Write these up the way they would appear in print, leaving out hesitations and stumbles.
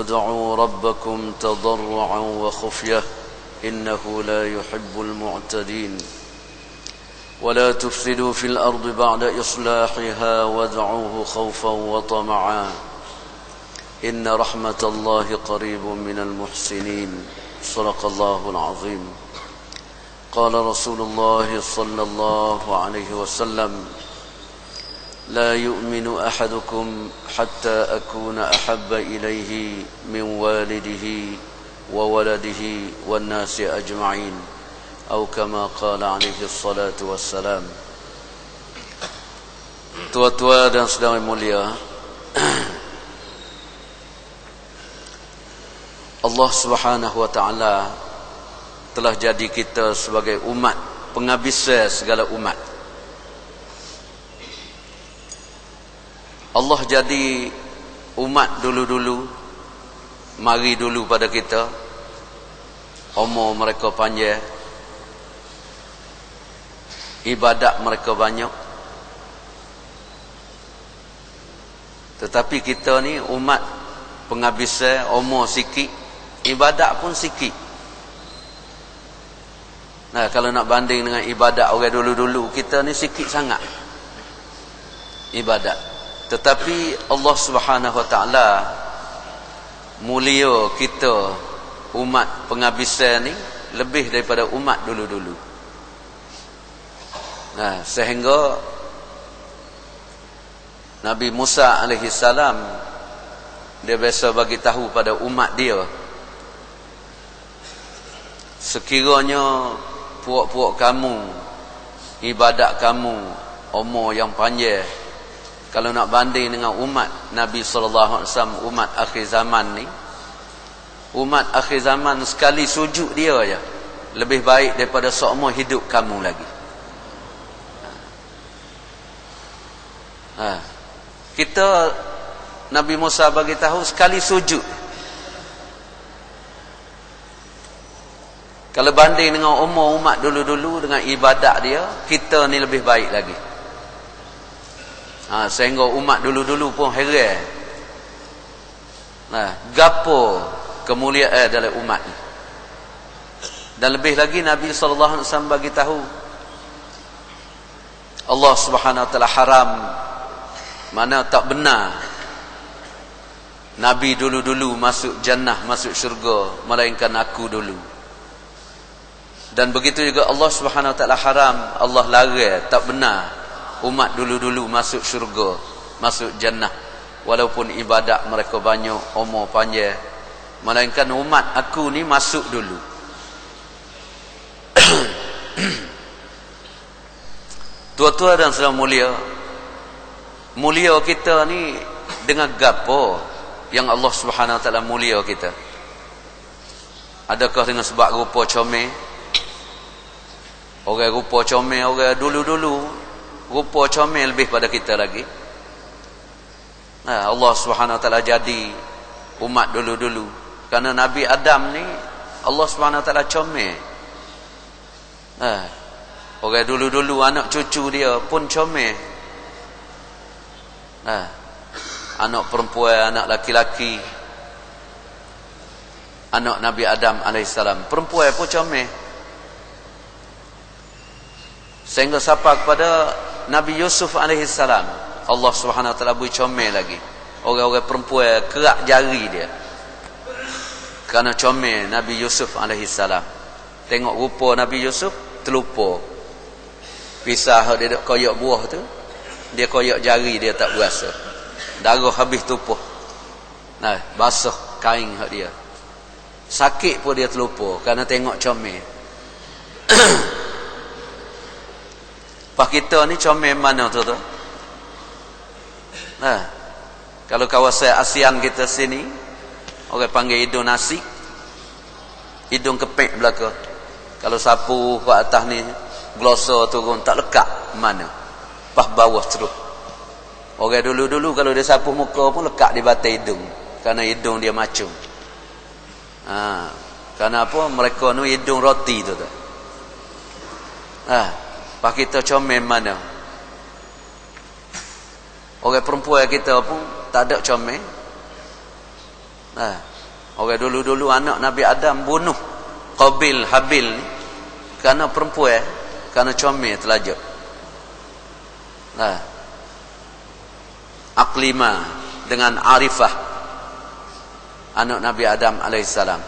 ادعوا ربكم تضرعا وخفية إنه لا يحب المعتدين ولا تفسدوا في الأرض بعد إصلاحها وادعوه خوفا وطمعا إن رحمة الله قريب من المحسنين صدق الله العظيم. قال رسول الله صلى الله عليه وسلم لا يؤمن أحدكم حتى أكون أحب إليه من والده وولده والناس أجمعين أو كما قال عليه الصلاة والسلام. Tua-tua dan saudara mulia, Allah Subhanahu wa taala telah jadi kita sebagai umat penghabis segala umat. Allah jadi umat dulu-dulu, mari dulu pada kita, umur mereka panjang, ibadat mereka banyak. Tetapi kita ni umat penghabis, umur sikit, ibadat pun sikit. Nah, kalau nak banding dengan ibadat orang dulu-dulu, kita ni sikit sangat ibadat. Tetapi Allah Subhanahu wa taala mulia kita umat penghabisan ni lebih daripada umat dulu-dulu. Nah, sehingga Nabi Musa alaihi salam dia biasa bagi tahu pada umat dia, sekiranya puak-puak kamu, ibadat kamu, umur yang panjang, kalau nak banding dengan umat Nabi sallallahu alaihi wasallam, umat akhir zaman ni, umat akhir zaman sekali sujud dia aja lebih baik daripada seumur hidup kamu lagi. Kita Nabi Musa bagi tahu sekali sujud. Kalau banding dengan umur umat dulu-dulu dengan ibadat dia, kita ni lebih baik lagi. Sehingga umat dulu-dulu pun heran. Gapo kemuliaan dalam umat ni. Dan lebih lagi Nabi sallallahu alaihi wasallam bagi tahu Allah Subhanahu wa taala haram, mana tak benar Nabi dulu-dulu masuk jannah, masuk syurga, melainkan aku dulu. Dan begitu juga Allah Subhanahu wa taala haram, Allah larang, tak benar umat dulu-dulu masuk syurga, masuk jannah, walaupun ibadat mereka banyak, umur panjang, melainkan umat aku ni masuk dulu. Tua-tua dan saudara mulia, mulia kita ni dengan gapo yang Allah Subhanahu wa taala mulia kita? Adakah dengan sebab rupa comel? Orang rupa comel, orang dulu-dulu rupa comel lebih pada kita lagi. Allah Subhanahu wa taala jadi umat dulu-dulu kerana Nabi Adam ni Allah Subhanahu wa taala comel. Orang dulu-dulu anak cucu dia pun comel. Anak perempuan, anak laki-laki, anak Nabi Adam alaihissalam, perempuan pun comel. Sehingga sampai kepada Nabi Yusuf alaihissalam, Allah Subhanahu wa taala beri comel lagi. Orang-orang perempuan kerak jari dia kerana comel Nabi Yusuf alaihissalam. Tengok rupa Nabi Yusuf, terlupa pisah dia duk koyak buah tu, dia koyak jari dia tak berasa, darah habis tupuh. Basah kain hak dia, sakit pun dia terlupa kerana tengok comel. Pak kita ni comel mana tu? Kalau kawasan ASEAN kita sini, orang panggil hidung nasi, hidung kepek belaka. Kalau sapu ke atas ni, glosa turun tak lekat mana, pas bawah terus. Orang dulu-dulu kalau dia sapu muka pun lekat di batai hidung, kerana hidung dia macam. Kerana apa? Mereka ni hidung roti tu. Pak kita comel mana? Orang perempuan kita pun tak ada comel. Orang dulu-dulu anak Nabi Adam bunuh Qabil Habil ni kerana perempuan, kerana comel telajak. Aqlima dengan Arifah, anak Nabi Adam alaihissalam.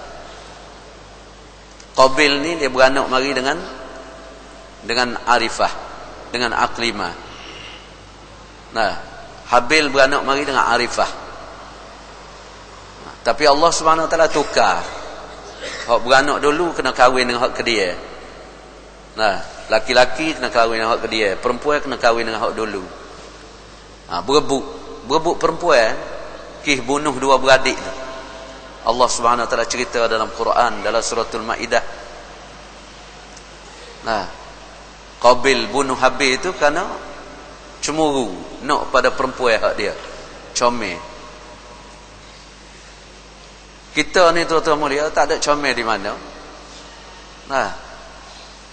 Qabil ni dia beranak mari dengan Arifah, dengan Aqlima. Habil beranak mari dengan Arifah. Tapi Allah Subhanahu Wa Taala tukar. Hak beranak dulu kena kahwin dengan hak kedia. Laki-laki kena kahwin dengan hak kedia, perempuan kena kahwin dengan hak dulu. Berebut perempuan kih bunuh dua beradik tu. Allah Subhanahu Wa Taala cerita dalam Quran dalam suratul Maidah. Qabil bunuh Habil itu kerana cemburu nak pada perempuan hak dia, comel. Kita ni tuan-tuan mulia tak ada comel di mana.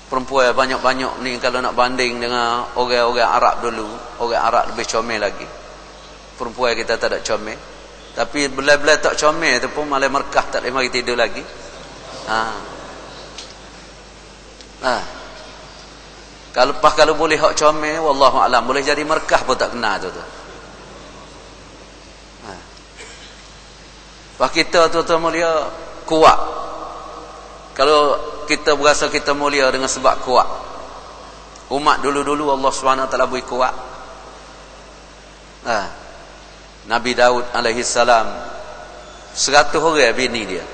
Perempuan banyak-banyak ni kalau nak banding dengan orang-orang Arab dulu, orang Arab lebih comel lagi. Perempuan kita tak ada comel. Tapi belai-belai tak comel tu pun malah merkah, tak boleh mari tidur lagi. Kalau boleh hak comel, wallahu alam, boleh jadi merkah pun tak kena tu. Pak kita tuan-tuan mulia kuat. Kalau kita berasa kita mulia dengan sebab kuat. Umat dulu-dulu Allah SWT beri kuat. Nabi Daud alaihi salam 100 orang bini dia.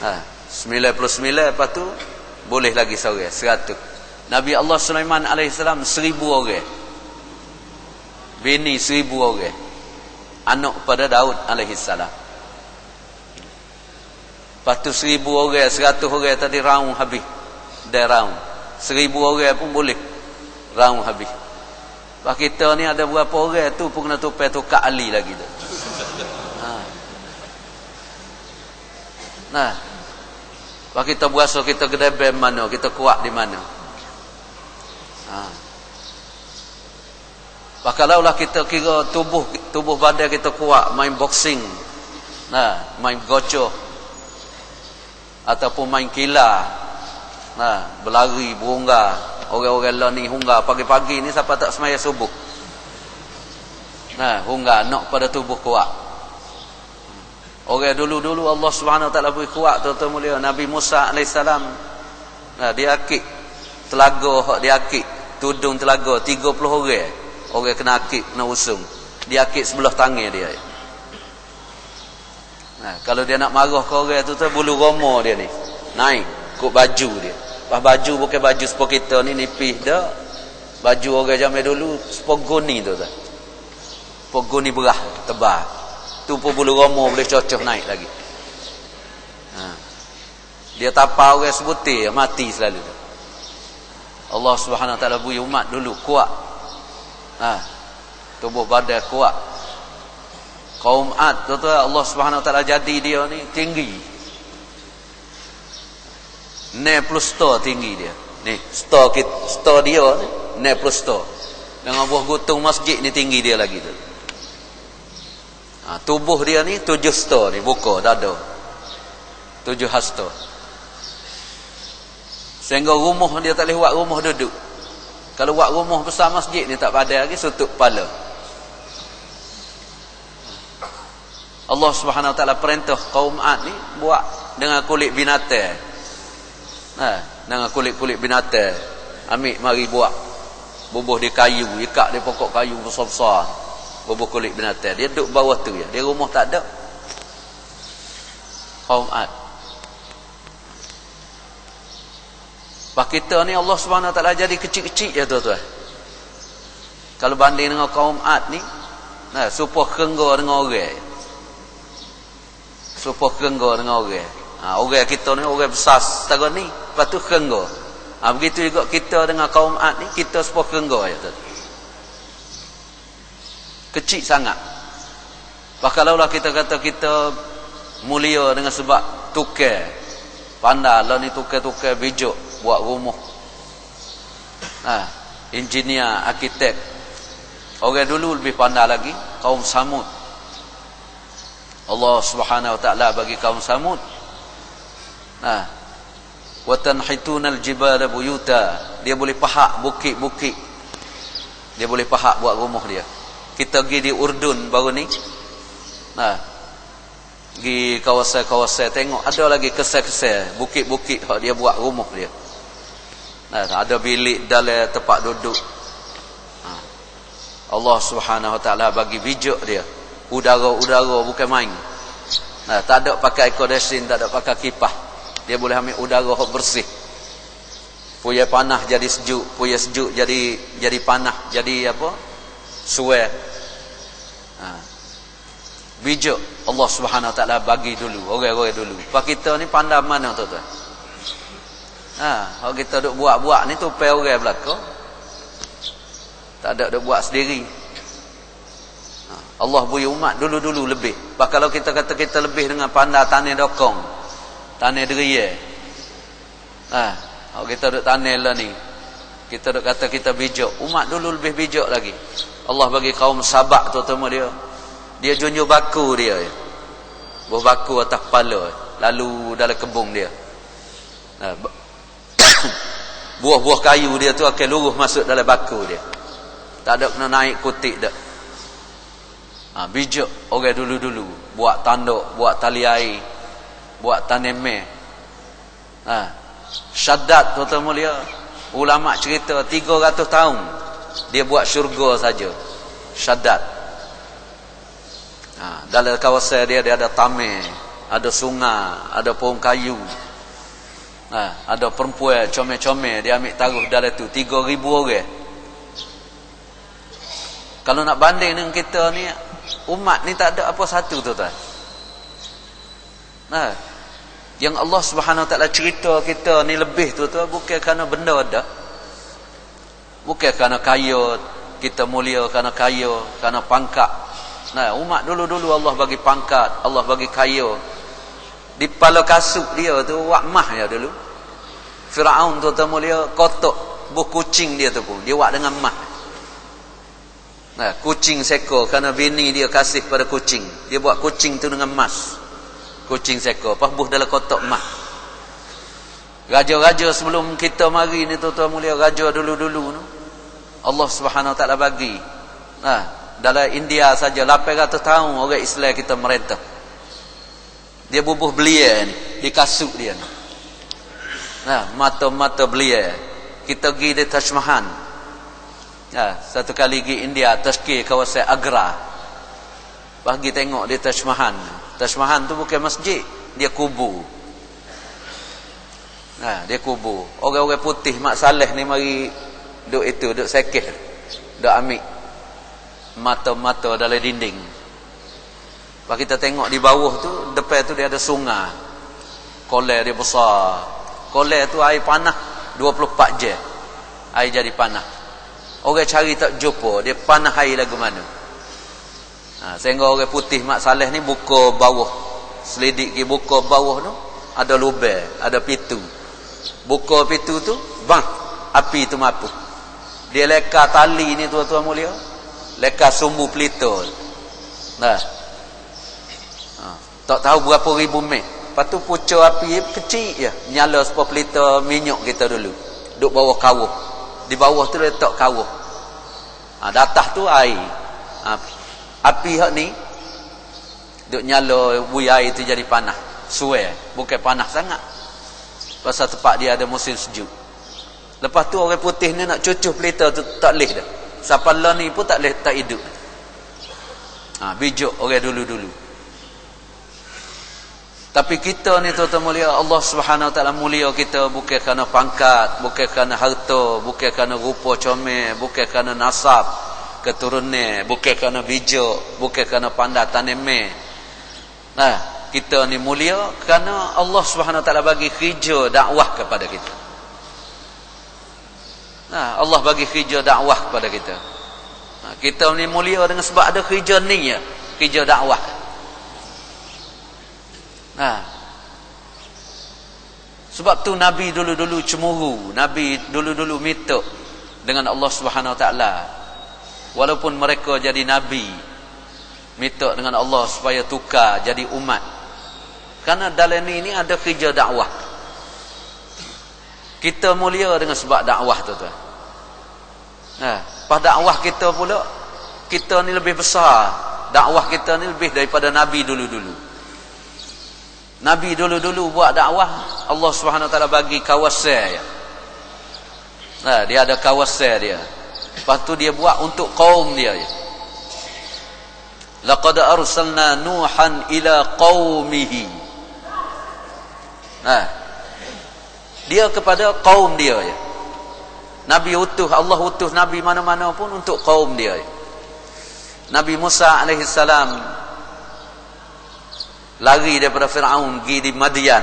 99 lepas tu boleh lagi seorang 100. Nabi Allah Sulaiman alaihi salam 1000 orang. Bini 1000 orang. Anak pada Daud alaihi salam. Lepas tu 1000 orang, 100 orang tadi raung habis. Dah raung. 1000 orang pun boleh raung habis. Pak kita ni ada berapa orang tu pun kena tupai tu Kak Ali lagi tu. Pak kita berasa kita gedebem mana, kita kuat di mana. Pak kalaulah kita kira tubuh badan kita kuat, main boxing, main gocoh ataupun main kila, berlari, berungga. Orang-orang lah ni hungga pagi-pagi ni siapa tak semaya subuh. Hungga nak pada tubuh kuat. Orang dulu-dulu Allah Subhanahu Wa Taala beri kuat tuan-tuan mulia. Nabi Musa alaihissalam dia akik telaga, dia akik tudung telaga 30 orang. Orang kena akik, kena usung. Dia akik sebelah tangan dia. Kalau dia nak marah ke orang tu bulu roma dia ni naik kok baju dia. Pas baju bukan baju sepok kita ni nipis dah. Baju orang zaman dulu spogoni tu tak. Spogoni berah tebal. Tu pun bulu roma boleh cocok naik lagi. Dia tapau orang sebutir mati selalu. Allah Subhanahu Wa Taala beri umat dulu kuat. Tubuh badan kuat. Kaum Ad tu Allah Subhanahu Wa Taala jadi dia ni tinggi. 90 stor tinggi dia. Ni stor dia ni 90 stor. Dengan buah gutung masjid ni tinggi dia lagi tu. Tubuh dia ni 7 stor ni buka dada. 7 hasta. Sehingga rumah dia tak boleh buat rumah duduk. Kalau buat rumah besar masjid ni tak padan lagi, tutup kepala. Allah Subhanahu Wa Taala perintah kaum Ad ni buat dengan kulit binatang. Dengan kulit-kulit binatang. Ambil mari buat. Bubuh di kayu, ikat di pokok kayu besar-besar. Bubuh kulit binatang. Dia duduk bawah tu ya. Dia rumah tak ada. Kaum Ad. Pak kita ni Allah Subhanahu Wa Taala jadi kecil-kecil ya tuan-tuan. Kalau banding dengan kaum Ad ni, supaya kengga dengan orang. Supaya kengga dengan orang. Orang kita ni orang besar setara ni, lepas tu kengga. Begitu juga kita dengan kaum Ad ni, kita supaya kengga ya tuan. Kecil sangat. Kalaulah kita kata kita mulia dengan sebab tukar, pandai lah ni tukar-tukar bijuk buat rumah. Engineer, arkitek. Orang dulu lebih pandai lagi, kaum Samud. Allah Subhanahu wa taala bagi kaum Samud. Wa tanhitunal jibala buyuta. Dia boleh pahak bukit-bukit. Dia boleh pahak buat rumah dia. Kita pergi di Urdun baru ni. Pergi kawasan-kawasan tengok ada lagi kesel-kesel bukit-bukit hak dia buat rumah dia. Ada bilik dalam tempat duduk. Allah Subhanahu wa taala bagi bijak dia. Udara bukan main. Tak ada pakai air condition, tak ada pakai kipas. Dia boleh ambil udara yang bersih. Puya panah jadi sejuk, puya sejuk jadi panah, jadi apa? Suai. Bijak Allah Subhanahu wa taala bagi dulu, orang-orang dulu. Pak kita ni pandai mana tuan-tuan? Kalau kita duk buat-buat ni tu pai orang belaka. Tak ada duk buat sendiri. Allah beri umat dulu-dulu lebih. Pak kalau kita kata kita lebih dengan pandai tanah dokong, tanah deria. Kalau kita duk tanah lah ni, kita duk kata kita bijak. Umat dulu lebih bijak lagi. Allah bagi kaum Sabak tu terutama dia junjung baku dia. Buah baku atas kepala, lalu dalam kebun dia. Buah-buah kayu dia tu akan lurus masuk dalam baku dia. Tak ada kena naik kutik dak. Bijak orang dulu-dulu buat tanduk, buat tali air, buat tanemeh. Syaddad terutama dia, ulama cerita 300 tahun dia buat syurga saja. Syaddad. Dalam kawasan dia ada tamir, ada sungai, ada pohon kayu. Ada perempuan comel-comel dia ambil taruh dalam tu 3,000 orang. Kalau nak banding dengan kita ni, umat ni tak ada apa satu tuan-tuan. Yang Allah Subhanahu wa taala cerita kita ni lebih tuan-tuan bukan kerana benda ada. Bukan kerana kaya kita mulia, kerana kaya, kerana pangkat. Umat dulu-dulu Allah bagi pangkat, Allah bagi kaya. Di kepala kasut dia tu wak mah ya dulu. Firaun tuan-tuan mulia kotak buh kucing dia tu pun dia wak dengan mah. Kucing sekor kerana bini dia kasih pada kucing. Dia buat kucing tu dengan emas. Kucing sekor buh dalam kotak emas. Raja-raja sebelum kita mari ni tuan-tuan mulia, raja dulu-dulu tu Allah Subhanahu wa taala bagi. Dalam India saja 800 tahun orang Islam kita merintah. Dia bubuh belia ni di kasut dia ni. Mata-mata belia. Kita pergi di Taj Mahal. Satu kali pergi India, tazkir kawasan Agra. Bagi tengok di Taj Mahal. Taj Mahal tu bukan masjid, dia kubur. Dia kubur. Orang-orang putih Mak Saleh ni mari duk sekeh. Duk ambil mata-mata dalam dinding. Bagi kita tengok di bawah tu, depan tu dia ada sungai. Kolam dia besar. Kolam tu air panah 24 jam. Air jadi panah. Orang cari tak jumpa, dia panah air lagu mana. Sehingga orang putih Mak Saleh ni buka bawah. Selidik ke buka bawah tu, ada lubang, ada pintu. Buka pintu tu, bang, api tu mampu. Dia leka tali ni tuan-tuan mulia. Leka sumbu pelita. Tak tahu berapa ribu mek. Lepas tu pucuk api kecil je. Nyala sebuah pelita minyak kita dulu. Duk bawah kawah. Di bawah tu letak kawah. Di atas tu air. Api hak ni duk nyala bui air tu jadi panah. Suai. Bukan panah sangat. Pasal tempat dia ada musim sejuk. Lepas tu orang putih ni nak cucuh pelita tu tak boleh dah. Siapa lah ni pun tak boleh, tak hidup. Bijak orang dulu-dulu. Tapi kita ni tuan-tuan mulia, Allah Subhanahu wa taala mulia kita bukan kerana pangkat, bukan kerana harta, bukan kerana rupa comel, bukan kerana nasab, keturunan, bukan kerana bijak, bukan kerana pandai tanemeh. Kita ni mulia kerana Allah Subhanahu wa taala bagi kerja dakwah kepada kita. Allah bagi kerja dakwah kepada kita. Kita ni mulia dengan sebab ada kerja ni ya, kerja dakwah. Sebab tu Nabi dulu-dulu cemburu, Nabi dulu-dulu minta dengan Allah Subhanahu wa taala. Walaupun mereka jadi nabi, minta dengan Allah supaya tukar jadi umat. Karena dalam ini ada kerja dakwah. Kita mulia dengan sebab dakwah tu. Pas dakwah kita pula, kita ni lebih besar. Dakwah kita ni lebih daripada Nabi dulu-dulu. Nabi dulu-dulu buat dakwah, Allah SWT bagi kawasan ya. Dia ada kawasan dia. Lepas tu dia buat untuk kaum dia ya. Laqad arsalna Nuhan ila qaumihi. Dia kepada kaum dia ya. Allah utus Nabi mana-mana pun untuk kaum dia ya. Nabi Musa alaihissalam lari daripada Fir'aun pergi di Madian,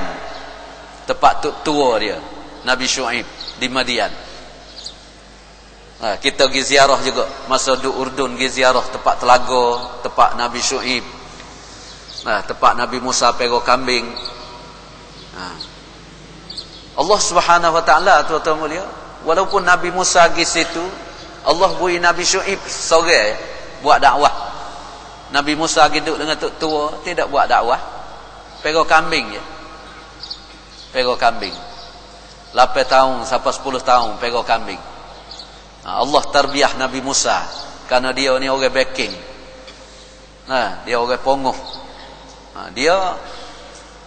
tempat tua dia Nabi Syuaib di Madian. Kita pergi ziarah juga masa duduk Urdun, pergi ziarah tempat telaga, tempat Nabi Syuaib, tempat Nabi Musa pera kambing. Allah Subhanahu Wa Taala tuan-tuan mulia, walaupun Nabi Musa pergi situ, Allah beri Nabi Syuaib seorang buat dakwah. Nabi Musa duduk dengan tok tua, tidak buat dakwah. Pera kambing je. Pera kambing. 8 tahun sampai 10 tahun pera kambing. Allah tarbiyah Nabi Musa kerana dia ni orang backing. Dia orang pongoh. Dia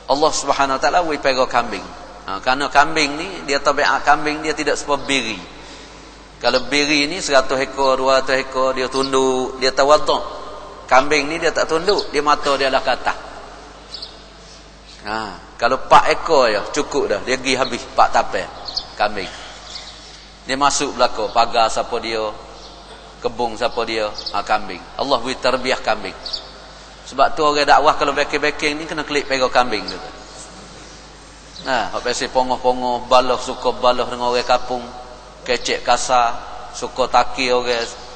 Allah Subhanahu Wa Taala beri pera kambing. Kerana kambing ni dia tabiat kambing dia tidak seperti biri. Kalau biri ni 100 ekor, 200 ekor dia tunduk, dia tawaduk. Kambing ni dia tak tunduk, dia mata dia lah ke atas. Kalau 4 ekor je cukup dah, dia pergi habis 4 tapal kambing. Dia masuk belakang pagar siapa dia, kebun siapa dia, kambing. Allah beri tarbiyah kambing. Sebab tu orang dakwah kalau backing-backing ni kena klik pera kambing tu. Hak biasa pongoh-pongoh baloh, suka baloh dengan orang kampung, kecek kasar, suka taki orang.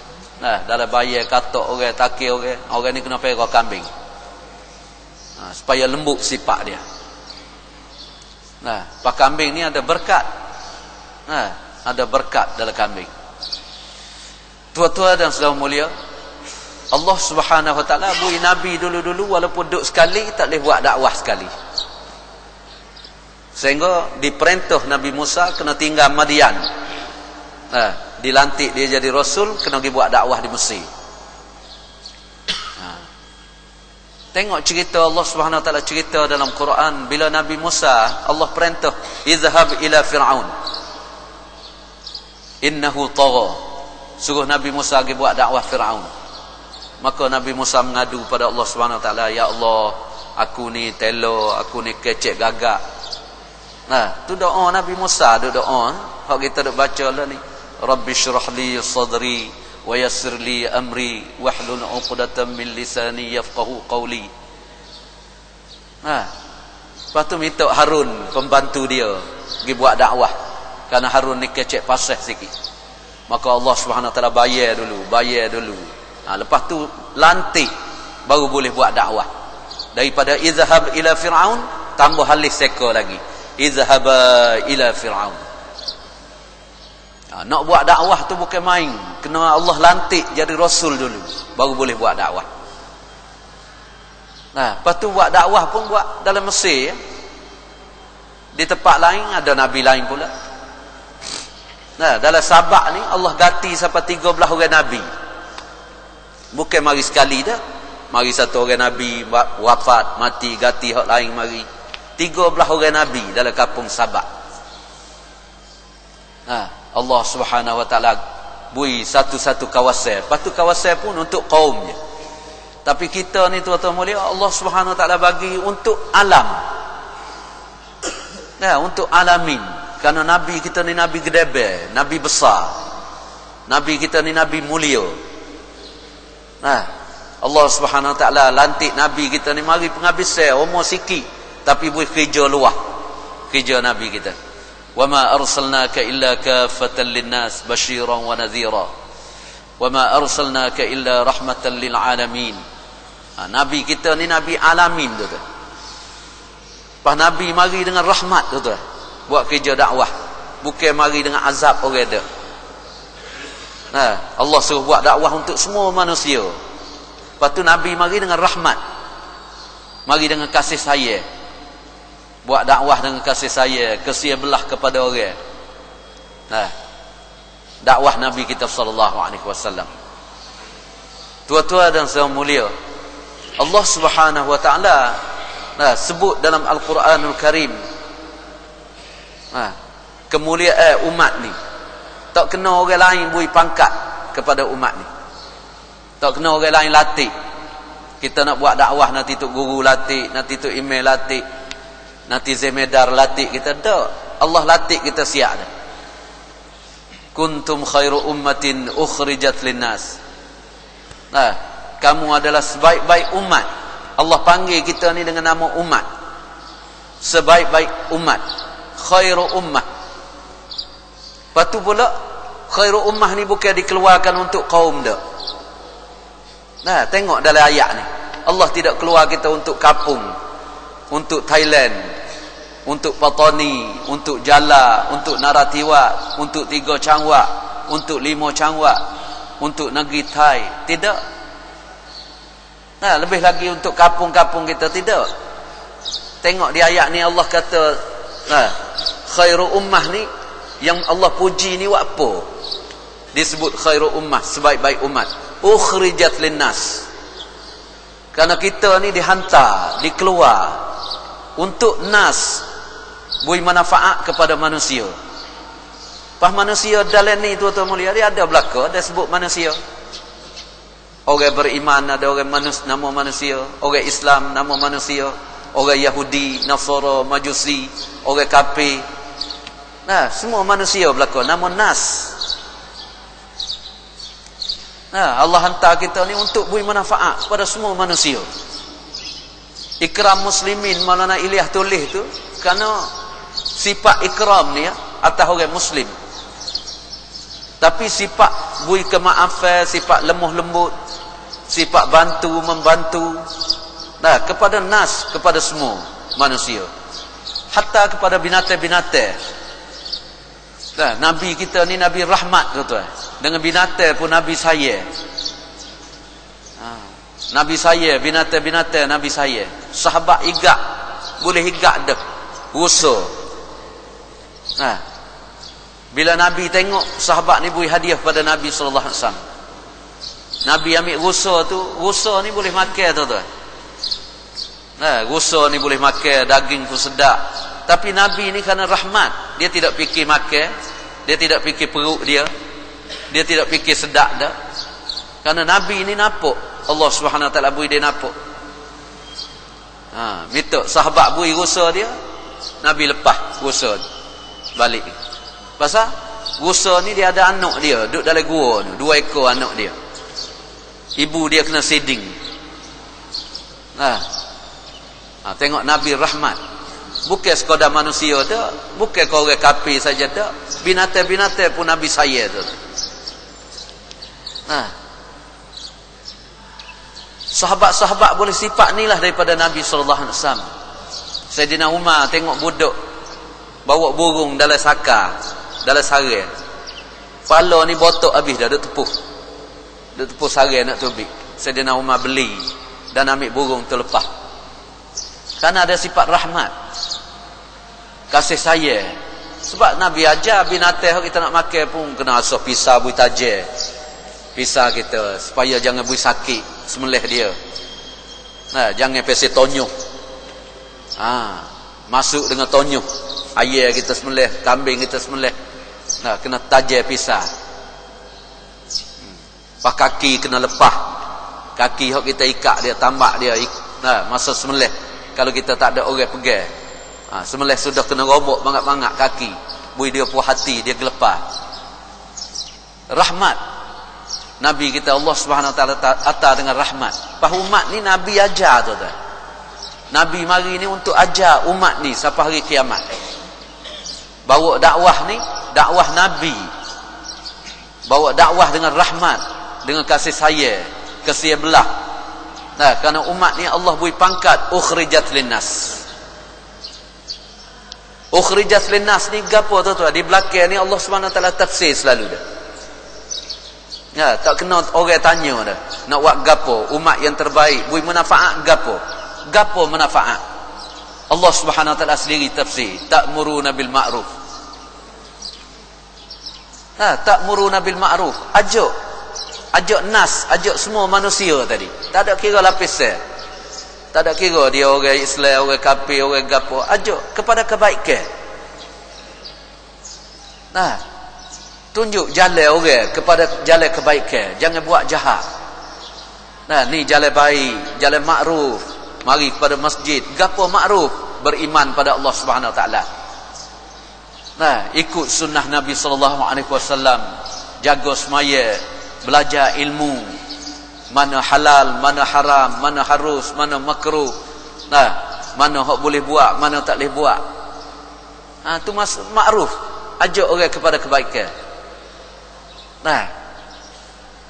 Dalam bayar katok orang, taki orang ni kena pera kambing. Supaya lembut sifat dia. Pak kambing ni ada berkat. Ada berkat dalam kambing. Tua-tua dan saudara mulia, Allah Subhanahu Wa Taala beri Nabi dulu-dulu walaupun duduk sekali tak boleh buat dakwah sekali. Sehingga diperintah Nabi Musa kena tinggal Madian. Dilantik dia jadi rasul, kena pergi buat dakwah di Mesir. Tengok cerita Allah Subhanahu Wa Taala cerita dalam Quran bila Nabi Musa Allah perintah izhab ila Fir'aun innahu tagha, suruh Nabi Musa pergi buat dakwah Fir'aun. Maka Nabi Musa mengadu pada Allah Subhanahu Wa Taala, ya Allah, aku ni telo, aku ni kecek gagak. Tu doa Nabi Musa, doa hak kita duk baca lah ni, Rabbi syrah li sadri wa yassir li amri wahlul 'uqdatam min lisani yafqahu qawli. Lepas tu minta Harun pembantu dia pergi buat dakwah, kerana Harun ni kecek pasah sikit. Maka Allah Subhanahu Wa Taala bayar dulu. Lepas tu lantik baru boleh buat dakwah. Daripada izhab ila Fir'aun tambah halis seka lagi, izhaba ila Fir'aun. Nak buat dakwah tu bukan main, kena Allah lantik jadi rasul dulu baru boleh buat dakwah. Lepas tu buat dakwah pun buat dalam Mesir ya. Di tempat lain ada nabi lain pula. Dalam Sabak ni Allah ganti sampai 13 orang nabi. Bukan mari sekali dah. Mari satu orang nabi wafat, mati, ganti hak lain mari. 13 orang nabi dalam kampung Sabak. Allah Subhanahu Wa Taala beri satu-satu kawasan. Lepas tu kawasan pun untuk kaumnya. Tapi kita ni tuan-tuan mulia, Allah Subhanahu Wa Taala bagi untuk alam. Untuk alamin. Kerana Nabi kita ni Nabi gedebe, Nabi besar. Nabi kita ni Nabi mulia. Allah Subhanahu Wa Taala lantik Nabi kita ni mari penghabisan umur sikit, tapi boleh kerja luah. Kerja Nabi kita. وَمَا أَرْسَلْنَاكَ إِلَّا كَافَّةً لِلنَّاسِ بَشِيرًا وَنَذِيرًا وَمَا أَرْسَلْنَاكَ إِلَّا رَحْمَةً لِلْعَالَمِينَ. Nabi kita ni Nabi alamin tu. Pas Nabi mari dengan rahmat tu. Buat kerja dakwah. Bukan mari dengan azab orang dah. Allah suruh buat dakwah untuk semua manusia. Lepas tu Nabi mari dengan rahmat, mari dengan kasih sayang, buat dakwah dengan kasih sayang, kesia belah kepada orang. Dakwah Nabi kita sallallahu alaihi wasallam. Tua-tua dan saudara mulia, Allah Subhanahu wa taala sebut dalam Al-Quranul Karim kemuliaan umat ni. Tak kena orang lain beri pangkat kepada umat ni. Tak kena orang lain latih. Kita nak buat dakwah, nanti tok guru latih, nanti tok email latih, nanti zemedar latih kita. Tak. Allah latih kita siap dah. Kuntum khairu ummatin ukhrijat linnas. Kamu adalah sebaik-baik umat. Allah panggil kita ni dengan nama umat. Sebaik-baik umat. Khairu ummah. Lepas tu pula, khairu ummah ni bukan dikeluarkan untuk kaum dah. Tengok dalam ayat ni. Allah tidak keluar kita untuk kapung, untuk Thailand, untuk Patani, untuk Jala, untuk Naratiwat, untuk 3 Cangwak, untuk 5 Cangwak, untuk negeri Thai. Tidak. Lebih lagi untuk kapung-kapung kita. Tidak. Tengok di ayat ni Allah kata khairu ummah ni, yang Allah puji ni buat apa? Disebut khairu ummah, sebaik-baik umat. Ukhrijat linnas. Kerana kita ni dihantar, dikeluar untuk nas, beri manfaat kepada manusia. Pas manusia dalam ni tuan-tuan mulia, dia ada belaka, ada sebut manusia. Orang beriman ada orang nama manusia, orang Islam nama manusia, orang Yahudi, Nasara, Majusi, orang kafir. Semua manusia belaka, nama nas. Allah hantar kita ni untuk beri manfaat kepada semua manusia. Ikram muslimin Maulana Ilyas tulis tu kerana sifat ikram ni atas orang muslim. Tapi sifat beri kemaafan, sifat lemah lembut, sifat bantu membantu kepada nas, kepada semua manusia, hatta kepada binatang-binatang. Nabi kita ni Nabi rahmat, tuan-tuan. Dengan binatang pun Nabi saya. Nabi saya, binatang-binatang Nabi saya. Sahabat igak, boleh igak dah, rusa. Bila Nabi tengok sahabat ni beri hadiah pada Nabi sallallahu alaihi wasallam, Nabi ambil rusa tu. Rusa ni boleh makan, tuan-tuan. Rusa ni boleh makan, daging pun sedap. Tapi Nabi ni kerana rahmat, dia tidak fikir makan, dia tidak fikir perut dia tidak fikir sedap dah. Kerana Nabi ni napuk, Allah Subhanahu Wa Taala beri dia napuk. Minta sahabat beri rusa dia, Nabi lepas rusa balik. Pasal rusa ni dia ada anak dia duduk dalam gua ni, 2 ekor anak dia. Ibu dia kena seding. Tengok Nabi rahmat. Bukan sekadar manusia tak, bukan kau orang kafir saja tak, binatang-binatang pun Nabi saya tu. Sahabat-sahabat boleh sifat ni lah daripada Nabi sallallahu alaihi wasallam. Sayyidina Umar tengok budak bawa burung dalam saka, dalam sarang. Kepala ni botok habis dah, duk tepuh sarang nak tubik. Sayyidina Umar beli dan ambil burung tu lepas. Kerana ada sifat rahmat, kasih sayang. Sebab Nabi ajar binatang kita nak makan pun kena asah pisah bui tajam. Pisah kita supaya jangan bui sakit sembelih dia. Jangan pesi tonyuh. Masuk dengan tonyuh. Ayam kita sembelih, kambing kita sembelih. Kena tajam pisah. Pas kaki kena lepas. Kaki hok kita ikat dia, tambak dia, masa sembelih. Kalau kita tak ada orang pegang, sembelih sudah kena robok bangat-bangat kaki, bui dia puas hati, dia gelepar. Rahmat Nabi kita, Allah Subhanahu Wa Taala atar dengan rahmat. Pas umat ni Nabi ajar, tuan-tuan. Nabi mari ni untuk ajar umat ni sampai hari kiamat. Bawa dakwah ni, dakwah Nabi. Bawa dakwah dengan rahmat, dengan kasih sayang, kasih belah. Kerana umat ni Allah beri pangkat ukhrijat linnas. Ukhrijat linnas ni gapo, tuan-tuan? Di belakang ni Allah Subhanahu Wa Taala tafsir selalu dah. Ya, tak kena orang tanya dah. Nak buat gapo? Umat yang terbaik, bui manfaat gapo? Gapo manfaat? Allah Subhanahu wa taala sendiri tafsir, ta'muruna bil ma'ruf. Ta'muruna bil ma'ruf. Ajak nas, ajak semua manusia tadi. Tak ada kira lapisan. Tak ada kira dia orang Islam, orang kafir, orang gapo. Ajak kepada kebaikan. Tunjuk jalan orang kepada jalan kebaikan. Jangan buat jahat. Ni jalan baik, jalan makruf. Mari kepada masjid. Gapo makruf? Beriman pada Allah Subhanahu wa taala. Ikut sunnah Nabi sallallahu alaihi wasallam. Jaga semaya, belajar ilmu. Mana halal, mana haram, mana harus, mana makruh. Mana hak boleh buat, mana tak boleh buat. Tu makruf. Ajak orang kepada kebaikan.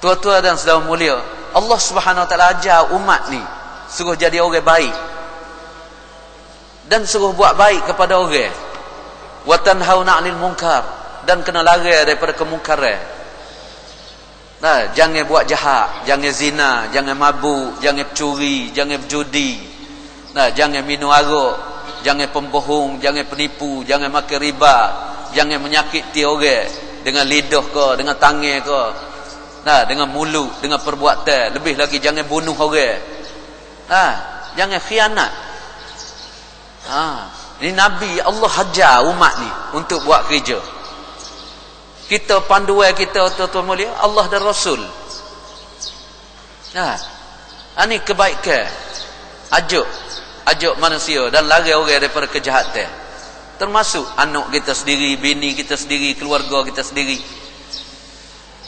Tua-tua dan saudara mulia, Allah Subhanahu wa taala ajar umat ni suruh jadi orang baik dan suruh buat baik kepada orang. Wa tanhauna 'anil munkar, dan kena lari daripada kemungkaran. Jangan buat jahat, jangan zina, jangan mabuk, jangan curi, jangan berjudi. Jangan minum arak, jangan pembohong, jangan penipu, jangan makan riba. Jangan menyakiti orang dengan lidah ke, dengan tangan ke, dengan mulut, dengan perbuatan. Lebih lagi jangan bunuh orang. Jangan khianat. Ini Nabi Allah hajar umat ni untuk buat kerja. Kita panduan kita tuan-tuan mulia, Allah dan Rasul. Ini kebaikan. Ajak manusia dan lari orang daripada kejahatan. Termasuk anak kita sendiri, bini kita sendiri, keluarga kita sendiri.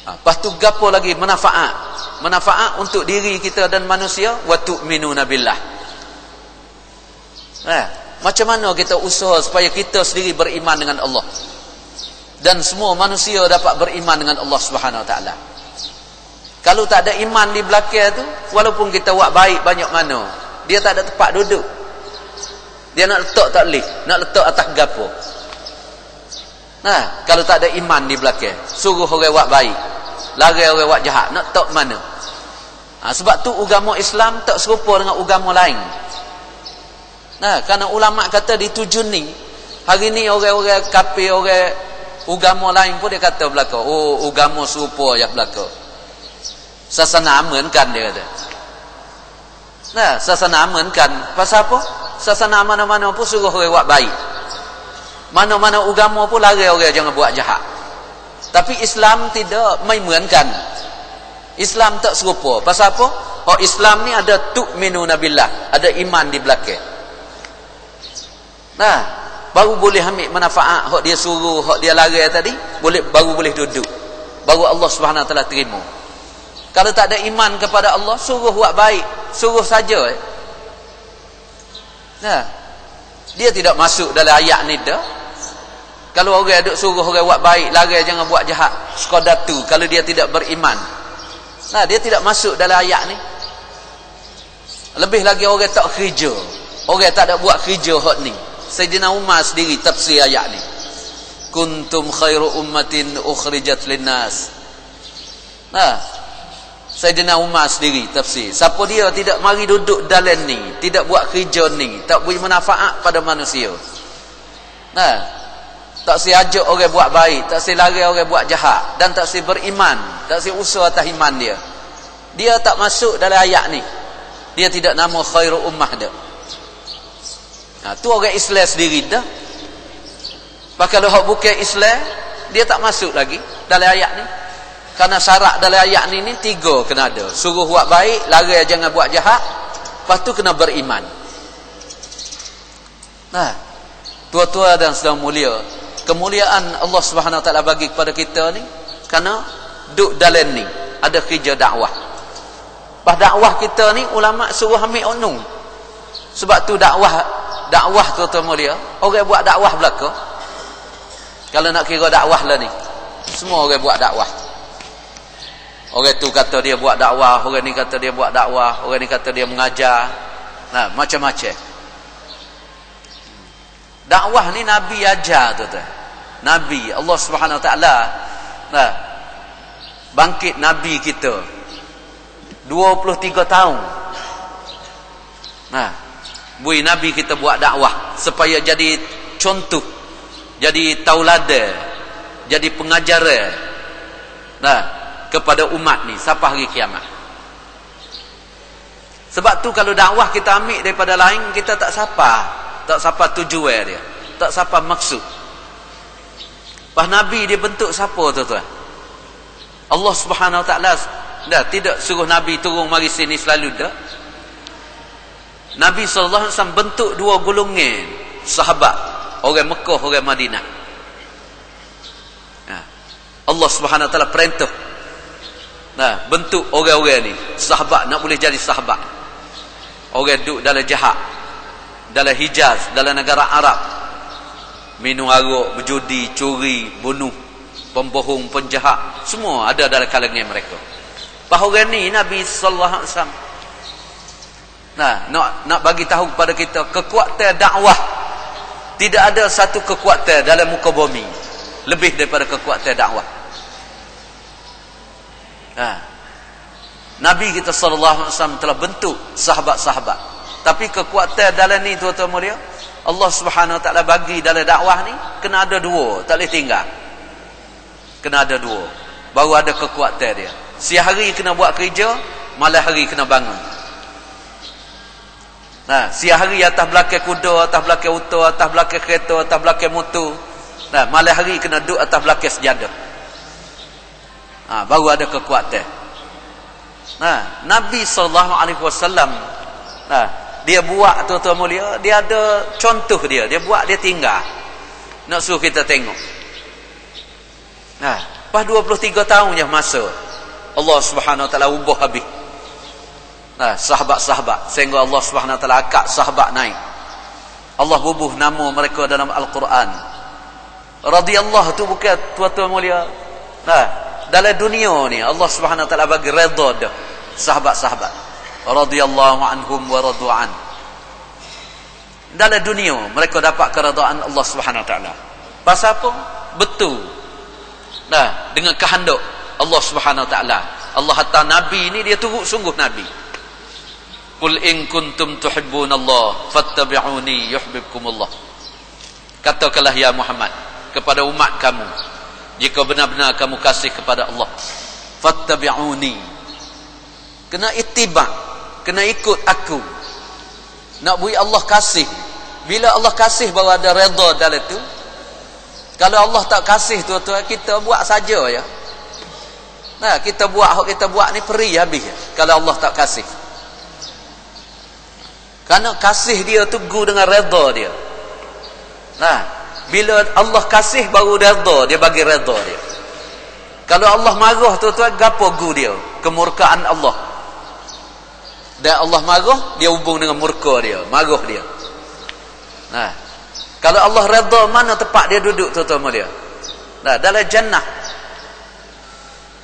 Lepas tu gapo lagi? Manfaat untuk diri kita dan manusia. Wa tu'minuna billah. Macam mana kita usaha supaya kita sendiri beriman dengan Allah dan semua manusia dapat beriman dengan Allah Subhanahu wa taala. Kalau tak ada iman di belakang tu, walaupun kita buat baik banyak mana, dia tak ada tempat duduk. Dia nak letak tak boleh. Nak letak atas gapo. Kalau tak ada iman di belakang, suruh orang buat baik, larang orang buat jahat, nak letak mana? Sebab tu agama Islam tak serupa dengan agama lain. Kerana ulama kata di tujuan ni, hari ni orang-orang kafir, orang agama lain pun dia kata belaka, agama serupa yang belaka. Sasana amankan dia kata. Sasana amankan. Pasal apa? Sasana mana-mana pun suruh orang buat baik. Mana-mana agama pun larang orang jangan buat jahat. Tapi Islam tidak maimunkan. Islam tak serupa. Pasal apa? Islam ni ada tu'minuna billah, ada iman di belakang. Baru boleh ambil manfaat hak dia suruh, hak dia larang tadi, baru boleh duduk. Baru Allah Subhanahu wa taala terima. Kalau tak ada iman kepada Allah, suruh buat baik, suruh saja. Dia tidak masuk dalam ayat ni dah. Kalau orang duk suruh orang buat baik, larang jangan buat jahat, sekadar tu kalau dia tidak beriman. Dia tidak masuk dalam ayat ni. Lebih lagi orang tak kerja. Orang tak ada buat kerja hak ni. Sayyidina Umar sendiri tafsir ayat ni. Kuntum khairu ummatin ukhrijat linnas. Sayyidina Umar sendiri tafsir. Siapa dia tidak mari duduk dalam ni, tidak buat kerja ni, tak beri manfaat pada manusia. Tak si ajak orang buat baik, tak si larang orang buat jahat, dan tak si beriman, tak si usaha atas iman dia. Dia tak masuk dalam ayat ni. Dia tidak nama khairu ummah dia. Tu orang Islam sendiri dah. Kalau hak bukan Islam, dia tak masuk lagi dalam ayat ni. Karena syarat dalam ayat ni 3 kena ada. Suruh buat baik, larang jangan buat jahat, lepas tu kena beriman. Tua-tua dan sedang mulia, kemuliaan Allah Subhanahu wa taala bagi kepada kita ni kerana duduk dalam ni ada kerja dakwah. Pas dakwah kita ni ulama suruh ambil onung. Sebab tu dakwah tua-tua mulia, orang buat dakwah belaka. Kalau nak kira dakwah lah ni, semua orang buat dakwah. Orang tu kata dia buat dakwah, orang ni kata dia buat dakwah, orang ni kata dia mengajar. Macam-macam. Dakwah ni Nabi ajar tu. Nabi Allah Subhanahu wa taala bangkit Nabi kita 23 tahun. Nah, bui Nabi kita buat dakwah supaya jadi contoh, jadi tauladan, jadi pengajaran. Nah, kepada umat ni sampai hari kiamat. Sebab tu kalau dakwah kita ambil daripada lain, kita tak sapa tujuan dia, tak sapa maksud. Pas Nabi dia bentuk siapa tuan-tuan? Allah Subhanahu Wa Taala dah tidak suruh Nabi turun mari sini selalu dah. Nabi sallallahu alaihi wasallam bentuk dua golongan sahabat, orang Mekah, orang Madinah. Allah Subhanahu Wa Taala perintah. Nah, bentuk orang-orang ni sahabat nak boleh jadi sahabat. Orang duduk dalam jahat, dalam Hijaz, dalam negara Arab, minum arak, berjudi, curi, bunuh, pembohong, penjahat, semua ada dalam kalangan mereka. Pas orang ni Nabi sallallahu alaihi wasallam nak bagi tahu kepada kita kekuatan dakwah. Tidak ada satu kekuatan dalam muka bumi lebih daripada kekuatan dakwah. Nabi kita sallallahu alaihi wasallam telah bentuk sahabat-sahabat. Tapi kekuatan dalam ni tuan-tuan mulia, Allah Subhanahu Wa Taala bagi dalam dakwah ni kena ada dua, tak boleh tinggal. Kena ada dua, baru ada kekuatan dia. Siang hari kena buat kerja, malam hari kena bangun. Nah, siang hari atas belakang kuda, atas belakang unta, atas belakang kereta, atas belakang motor. Nah, malam hari kena duduk atas belakang sejadah. Baru ada kekuatan. Nah, Nabi sallallahu alaihi wasallam, dia buat tuan-tuan mulia, dia ada contoh dia buat, dia tinggal. Nak suruh kita tengok. Pas 23 tahun je masa Allah Subhanahu Wa Taala ubah habis. Sahabat-sahabat, sehingga Allah Subhanahu Wa Taala angkat sahabat naik. Allah bubuh nama mereka dalam Al-Quran. Radhiyallahu tu bukan tuan-tuan mulia. Dalam dunia ni Allah Subhanahu Wa Taala bagi redha dah sahabat-sahabat. Radhiyallahu anhum wa radu'an. Dalam dunia mereka dapat keredaan Allah Subhanahu Wa Taala. Pasal apa? Betul. Dengan kehendak Allah Subhanahu Wa Taala. Allah hantar Nabi ni, dia turut sungguh Nabi. Qul in kuntum tuhibbunallah fattabi'uni yuhibbukumullah. Katakanlah ya Muhammad kepada umat kamu, jika benar-benar kamu kasih kepada Allah, fattabi'uni, kena ittiba', kena ikut aku. Nak bui Allah kasih. Bila Allah kasih baru ada redha dalam tu. Kalau Allah tak kasih tuan-tuan, kita buat saja ya. Kita buat ni peri habis ya, kalau Allah tak kasih. Karena kasih dia teguh dengan redha dia. Bila Allah kasih baru redha, dia bagi redha dia. Kalau Allah marah tuan-tuan, gapo gu dia? Kemurkaan Allah. Dan Allah marah, dia hubung dengan murka dia, marah dia. Kalau Allah redha, mana tempat dia duduk tuan-tuan dia? Dalam jannah.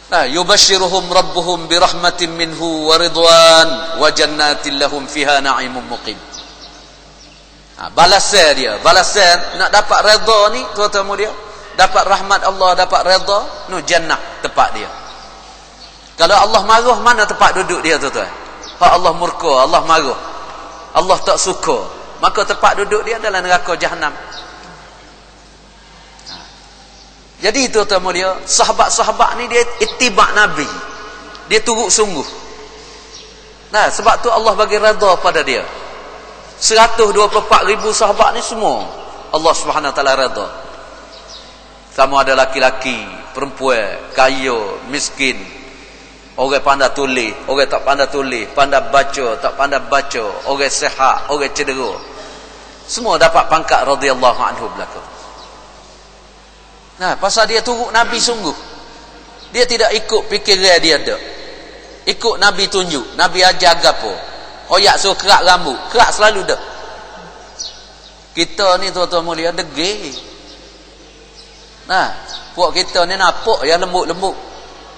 Yubashshiruhum rabbuhum birahmatin minhu wa ridwan wa jannatin lahum fiha na'imun muqim. Balasan dia, balasan nak dapat redha ni tuan-tuan dia, dapat rahmat Allah, dapat redha, jannah tempat dia. Kalau Allah marah, mana tempat duduk dia tuan-tuan? Allah murka, Allah marah, Allah tak suka, maka tempat duduk dia adalah neraka Jahannam. Jadi tuan-tuan mulia, sahabat-sahabat ni dia ittiba' Nabi, dia turut sungguh. Sebab tu Allah bagi redha pada dia. 124,000 sahabat ni semua Allah Subhanahu Wa Taala redha. Sama ada laki-laki, perempuan, kaya, miskin, orang pandai tulis, orang tak pandai tulis, pandai baca, tak pandai baca, orang sihat, orang cedera, semua dapat pangkat radhiyallahu anhu belaka. Pasal dia turut Nabi sungguh. Dia tidak ikut fikiran dia ada. Ikut Nabi tunjuk, Nabi ajar apa. Hoyak suruh kerak rambut, kerak selalu dah. Kita ni tuan-tuan mulia degil. Puak kita ni nampak yang lembut-lembut,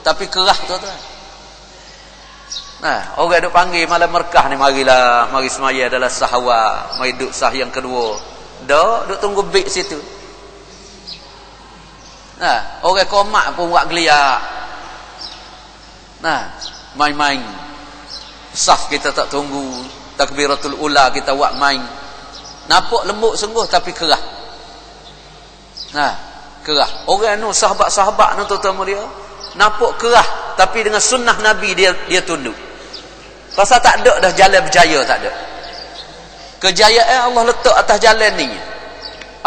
tapi kerah tuan-tuan. Orang duk panggil malam merkah ni, marilah, mari semaya adalah sahwa, mari duduk sah yang kedua. Dah duk tunggu beg situ. Orang komak pun buat geliat. Nah, main-main. Saf kita tak tunggu, takbiratul ula kita buat main. Nampak lembut sungguh tapi kerah. Nah, kerah. Orang nu sahabat-sahabat nu tuan-tuan dia, nampak kerah tapi dengan sunnah Nabi dia tunduk. Pasal tak ada dah jalan berjaya, tak ada. Kejayaan Allah letak atas jalan ni.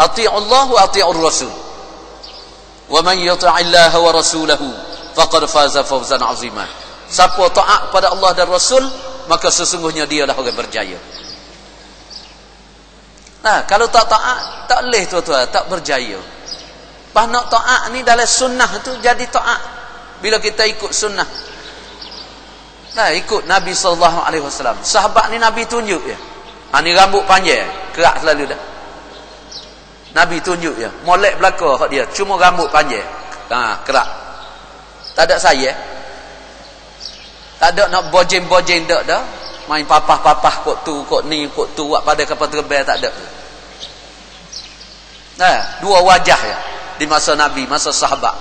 Ati'ullah wa ati'ur rasul. Wa man yuti'illaha wa rasulahu faqad faza fawzan 'azima. Siapa taat pada Allah dan Rasul, maka sesungguhnya dialah orang berjaya. Nah, kalau tak taat, tak boleh tuan-tuan, tak berjaya. Pas nak taat ni dalam sunnah tu jadi taat. Bila kita ikut sunnah. Nah, ikut Nabi SAW. Sahabat ni Nabi tunjuk je. Ni rambut panjang, kerak selalu dah. Nabi tunjuk je. Molek belakang hak dia, cuma rambut panjang. Kerak. Tak ada saya. Tak ada nak bojeng-bojeng dak dah. Main papah-papah kok tu, kok ni, kok tu, buat pada kapal terbang, tak ada. Nah, dua wajah ya di masa Nabi, masa sahabat.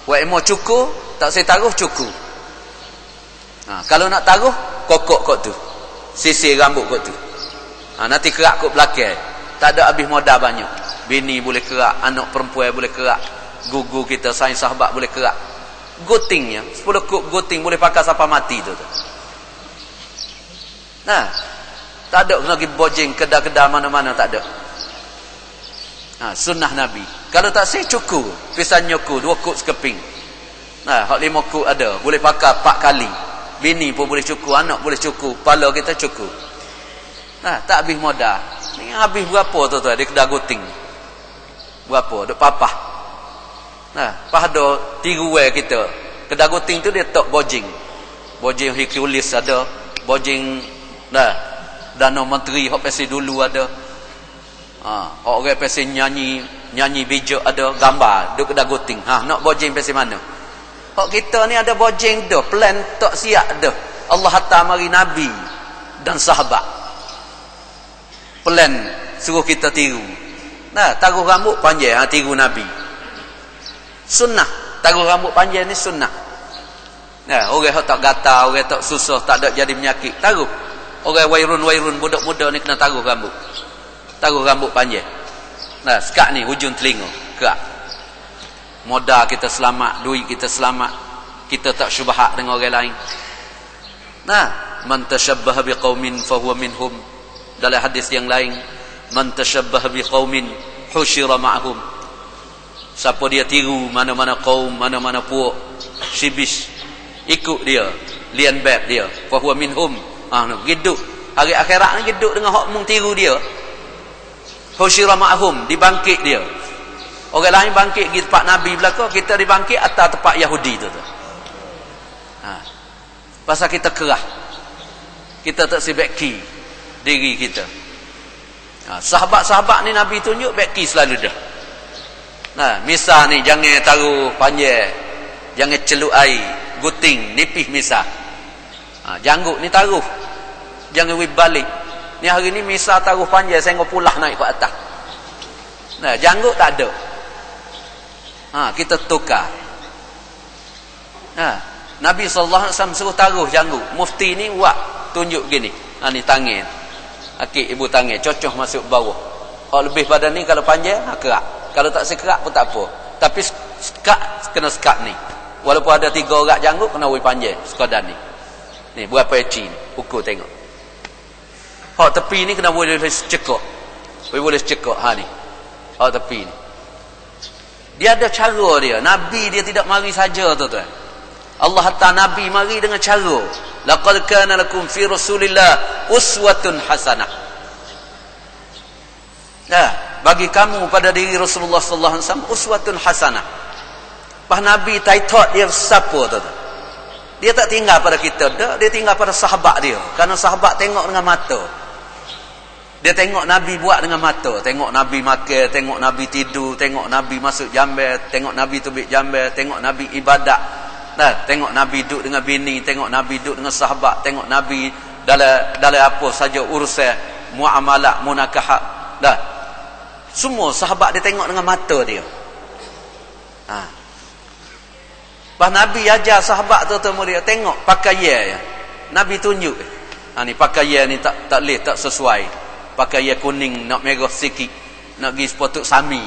Wa emo cukur, tak saya taruh cukur. Kalau nak taruh, kokok kok tu. Sisir rambut kok tu. Nanti kerak kok belakang. Tak ada habis modal banyak. Bini boleh kerak, anak perempuan boleh kerak, gugu kita sains sahabat boleh kerak. Gotingnya 10 kop goting boleh pakai sampai mati tu. Nah, tak ada lagi bojeng kedai-kedai mana-mana, tak ada. Sunnah Nabi. Kalau tak saya cukur, pisang nyokur 2 kop sekeping. Nah, hak 5 kop ada, boleh pakai 4 kali. Bini pun boleh cukur, anak boleh cukur, kepala kita cukur. Nah, tak habis modal. Ni habis berapa tu dia kedai goting? Berapa? Duk papah. Nah, pada tiruai kita. Kedai goting tu dia tak bojing. Bojing Hercules ada, bojing Dana Menteri hok pesi dulu ada. Orang pesi nyanyi bijak ada, gambar duk kedai goting. Nak bojing pesi mana? Hok kita ni ada bojing dah, plan tak siap dah. Allah hantar mari Nabi dan sahabat. Plan suruh kita tiru. Nah, taruh rambut panjang, tiru Nabi. Sunnah, taruh rambut panjang ni sunnah. Nah, orang tak gatal, orang tak susah, tak ada jadi penyakit, taruh. Orang wairun budak-budak ni kena taruh rambut. Taruh rambut panjang. Nah, sekat ni hujung telinga, kerak. Modal kita selamat, duit kita selamat. Kita tak syubhat dengan orang lain. Nah, man tashabbaha biqaumin fahuwa minhum. Dalam hadis yang lain, man tashabbaha biqaumin husyira ma'hum. Siapa dia tiru mana-mana kaum, mana-mana puak, sibis, ikut dia, lian bab dia, fahuwa minhum. Hidup hari akhirat ni hidup dengan hak mung tiru dia. Husyira ma'hum, dibangkit dia. Orang lain bangkit pergi tempat Nabi belakang, kita dibangkit atas tempat Yahudi tu. Pasal kita kerah. Kita tak sebeki diri kita. Sahabat-sahabat ni Nabi tunjuk beki selalu dah. Nah, misal ni jangan taruh panjang, jangan celup air, guting, nipis misal. Janggut ni taruh, jangan wib balik. Ni hari ni misal taruh panjang, sehingga pulah naik ke atas. Nah, janggut tak ada. Kita tukar. Nabi SAW suruh taruh janggut. Mufti ni buat tunjuk gini. Ni tangan. Akik ibu tangan, cocoh masuk bawah. Kalau lebih pada ni kalau panjang, kerak. Kalau tak sekerak pun tak apa. Tapi sekat, kena sekat ni. Walaupun ada 3 orang janggut, kena wui panjang. Sekadar ni. Ni, berapa eci ni. Ukur tengok. Hak tepi ni kena boleh cekok. Boleh cekok. Ni. Hak tepi ni. Dia ada cara dia. Nabi dia tidak mari saja tuan-tuan. Allah hantar Nabi mari dengan cara. Laqad kana lakum fi Rasulillah uswatun hasanah. Bagi kamu pada diri Rasulullah sallallahu alaihi wasallam uswatun hasanah. Pas Nabi taubat dia siapa tu? Dia tak tinggal pada kita dah, dia tinggal pada sahabat dia. Kerana sahabat tengok dengan mata. Dia tengok Nabi buat dengan mata, tengok Nabi makan, tengok Nabi tidur, tengok Nabi masuk jamban, tengok Nabi tubik jamban, tengok Nabi ibadat. Tengok Nabi duduk dengan bini, tengok Nabi duduk dengan sahabat, tengok Nabi dalam apa saja urusan muamalah, munakahat. Semua sahabat dia tengok dengan mata dia. Pas Nabi ajar sahabat tu murid, tengok pakaian ya. Nabi tunjuk. Ni pakaian ni tak leh, tak sesuai. Pakaian kuning nak merah sikit, nak pergi sepotong sami.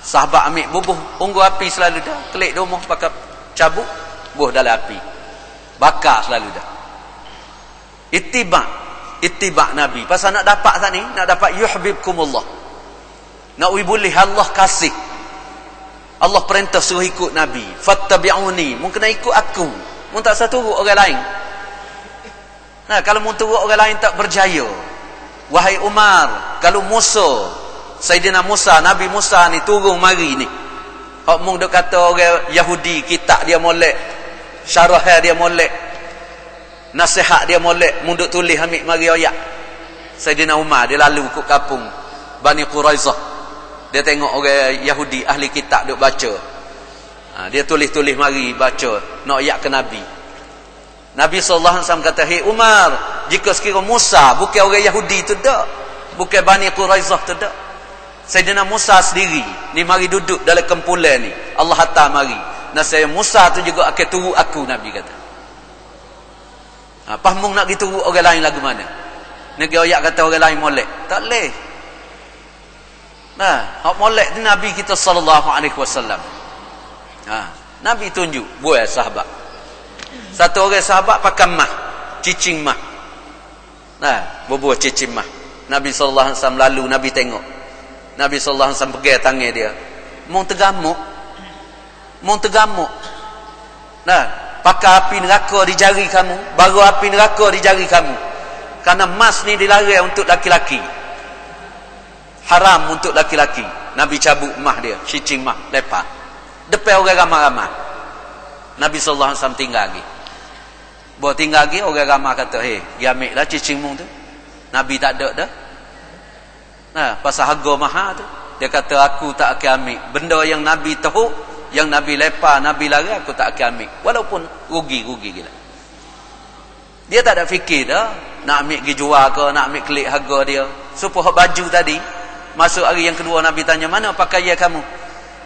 Sahabat ambil bubuh unggu api selalu dah. Kelik rumah pakai cabuk, buh dalam api. Bakar selalu dah. Ittiba Nabi. Pasal nak dapat tadi, nak dapat yuhibbukumullah. Nak boleh Allah kasih. Allah perintah suruh ikut Nabi. Fattabi'uni. Mungkin nak ikut aku. Mungkin tak satu orang lain. Kalau mungkin orang lain tak berjaya. Wahai Umar, kalau Musa, Sayyidina Musa, Nabi Musa ni turun mari ni. Hak mung dok kata orang Yahudi, kitab dia molek, syarah dia molek, nasihat dia molek, mung dok tulis ambil mari ayat. Sayyidina Umar dia lalu ke kampung Bani Quraizah. Dia tengok orang Yahudi ahli kitab dok baca. Dia tulis-tulis mari baca nak ayat ke Nabi. Nabi sallallahu alaihi wasallam kata, "Hei Umar, jika sekiranya Musa bukan orang Yahudi tu dak, bukan Bani Quraizah tu dak. Sayyidina Musa sendiri ni mari duduk dalam kumpulan ni. Allah hantar mari. Dan saya Musa tu juga akan turut aku," Nabi kata. Pas mung nak gitu orang lain lagu mana? Negeri ayat kata orang lain molek. Tak leh. Hak molek ni Nabi kita sallallahu alaihi wasallam. Nabi tunjuk buat sahabat. Satu orang sahabat pakai mah, cicing mah. Berbuah cicing mah. Nabi sallallahu alaihi wasallam lalu, Nabi tengok. Nabi sallallahu alaihi wasallam pegang tangan dia. Mau tergamuk. Pakai api neraka di jari kamu, baru api neraka di jari kamu. Karena emas ni dilarang untuk laki-laki. Haram untuk laki-laki. Nabi cabut mah dia, cicing mah, lepas. Depan orang ramai-ramai. Nabi sallallahu alaihi wasallam tinggal lagi. Bawa tinggal lagi, orang ramai kata, "Hei, dia ambil lah cicing mung tu." Nabi tak ada dah. Pasal harga mahal tu. Dia kata, "Aku tak akan ambil. Benda yang Nabi tahu, yang Nabi lepas, Nabi larang, aku tak akan ambil. Walaupun rugi gila." Dia tak ada fikir dah. Nak ambil pergi jual ke, nak ambil kelik harga dia. Supaya baju tadi, masuk hari yang kedua Nabi tanya, "Mana pakaian kamu?"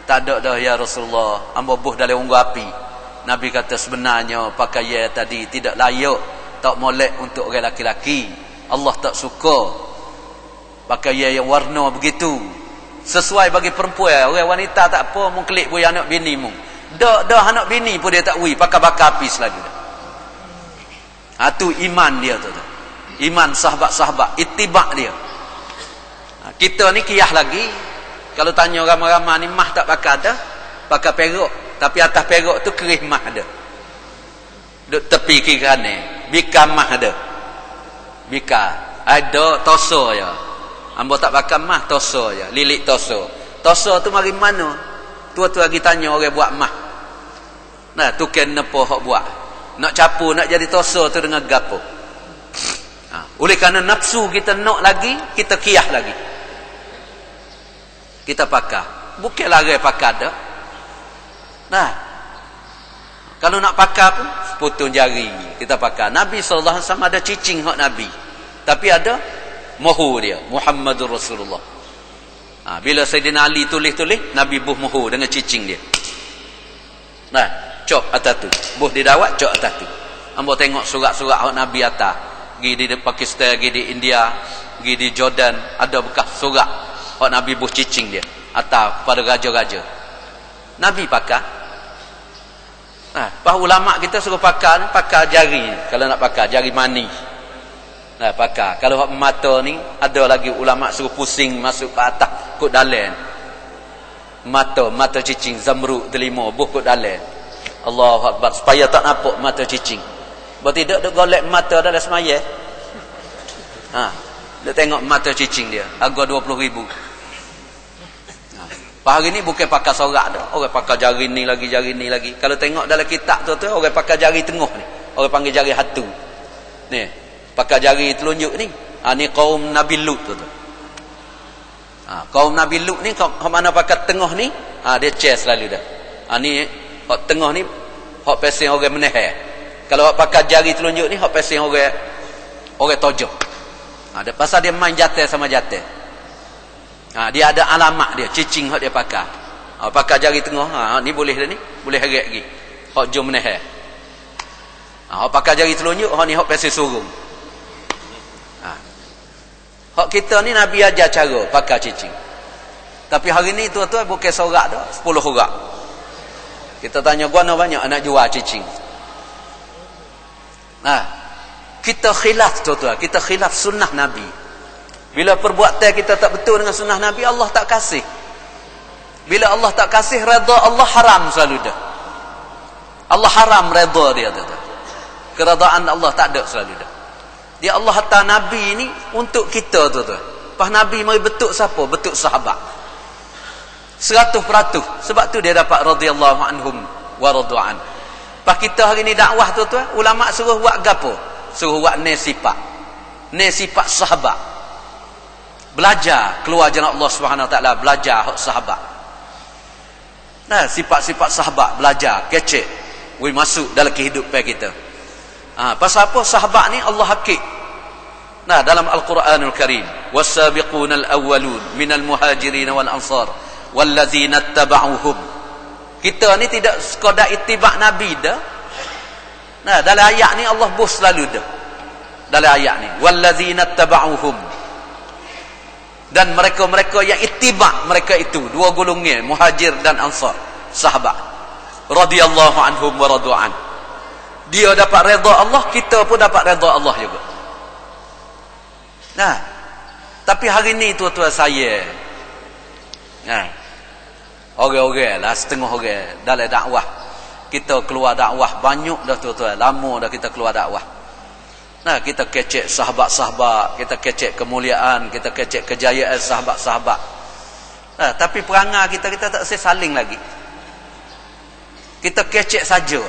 "Tak ada dah ya Rasulullah. Hamba buh dalam unggu api." Nabi kata, "Sebenarnya pakaian tadi tidak layak, tak molek untuk orang laki-laki. Allah tak suka pakaian yang warna begitu. Sesuai bagi perempuan. Orang wanita tak apa, mung kelik boy anak bini mung. Dah anak bini pun dia tak wui, pakai bakar api selagi dah. Tu iman dia tu. Iman sahabat-sahabat, ittiba dia. Kita ni kiyah lagi. Kalau tanya ramai-ramai ni mah tak pakai dah, pakai perak. Tapi atas perak tu kerih mah ada. Duk tepi kiri kanan, bika mah ada. Bika ada toso ya. Hamba tak pakai mah, toso je. Lilik toso. Toso tu mari mana? Tu lagi tanya orang buat mah. Tu kan apa hak buat. Nak capu, nak jadi toso tu dengan gapo. Oleh kerana nafsu kita nak lagi, kita kiyah lagi. Kita pakai. Bukan larang pakai dah. Kalau nak pakai pun, potong jari kita pakai. Nabi sallallahu alaihi wasallam ada cicing hak Nabi. Tapi ada mohur dia, Muhammadur Rasulullah. Bila Sayyidina Ali tulis-tulis, Nabi buh mohur dengan cicing dia. Cok atas tu. Buh di dawat, cok atas tu. Hamba tengok surat-surat hak Nabi atas. Pergi di Pakistan, pergi di India, pergi di Jordan, ada bekas surat hak Nabi buh cicing dia atas pada raja-raja. Nabi pakai. Bah ulama kita suruh pakai jari. Kalau nak pakai jari mani. Pakai. Kalau hak mata ni, ada lagi ulama suruh pusing masuk ke atas kod dalam. Mata cicing zamrud delima buh kod dalam. Allahu akbar, supaya tak nampak mata cicing. Berarti dak golek mata dalam semaya. Dia tengok mata cicing dia, harga 20,000. Hari ni bukan pakai sorak dah. Orang pakai jari ni lagi. Kalau tengok dalam kitab tu orang pakai jari tengah ni. Orang panggil jari hatu. Ni, pakai jari telunjuk ni. Ni kaum Nabi Lut tu. Kaum Nabi Lut ni hak mana pakai tengah ni, dia share selalu dah. Ni hak tengah ni hak pesing orang meneh. Kalau hak pakai jari telunjuk ni hak pesing orang tojok. Ada pasal dia main jatah sama jatah. Dia ada alamat dia, cicing hak dia pakai. pakai jari tengah. Ni boleh dah ni. Boleh harap lagi. Hak jom meneh. Pakai jari telunjuk, hak ni hak pasal surung. Hak kita ni Nabi ajar cara pakai cicing. Tapi hari ni tuan-tuan bukan seorang dah, 10 orang. Kita tanya guna banyak anak jual cicing. Kita khilaf tuan-tuan, kita khilaf sunnah Nabi. Bila perbuatan kita tak betul dengan sunnah Nabi, Allah tak kasih. Bila Allah tak kasih, redha Allah haram selalu dah. Allah haram redha dia tuan-tuan. Keredaan Allah tak ada selalu dah. Dia Allah hantar Nabi ni untuk kita tuan-tuan. Pas Nabi mari betuk siapa? Betuk sahabat. 100%. Sebab tu dia dapat radhiyallahu anhum wa radu'an. Pas kita hari ni dakwah tuan-tuan, ulama suruh buat gapo? Suruh buat sifat. Sifat sahabat. Belajar keluar jalan Allah Subhanahu Wa Taala, belajar hak sahabat. Sifat-sifat sahabat belajar, kecek. Masuk dalam kehidupan kita. Pasal apa sahabat ni Allah hakik. Dalam Al-Quranul Karim, was-sabiqunal awwalun minal muhajirin wal ansar wallazina ittaba'uhum. Kita ni tidak sekadar ittiba' Nabi dah. Dalam ayat ni Allah bos selalu dah. Dalam ayat ni, wallazina ittaba'uhum. Dan mereka-mereka yang ittiba' mereka itu, dua golongan, muhajir dan ansar, sahabat. Radhiyallahu anhum wa radu'an. Dia dapat redha Allah, kita pun dapat redha Allah juga. Tapi hari ni tuan-tuan saya, orang-orang lah, setengah orang dalam dakwah. Kita keluar dakwah banyak dah tuan-tuan, lama dah kita keluar dakwah. Kita kecek sahabat-sahabat, kita kecek kemuliaan, kita kecek kejayaan sahabat-sahabat. Tapi perangai kita tak saling lagi. Kita kecek saja.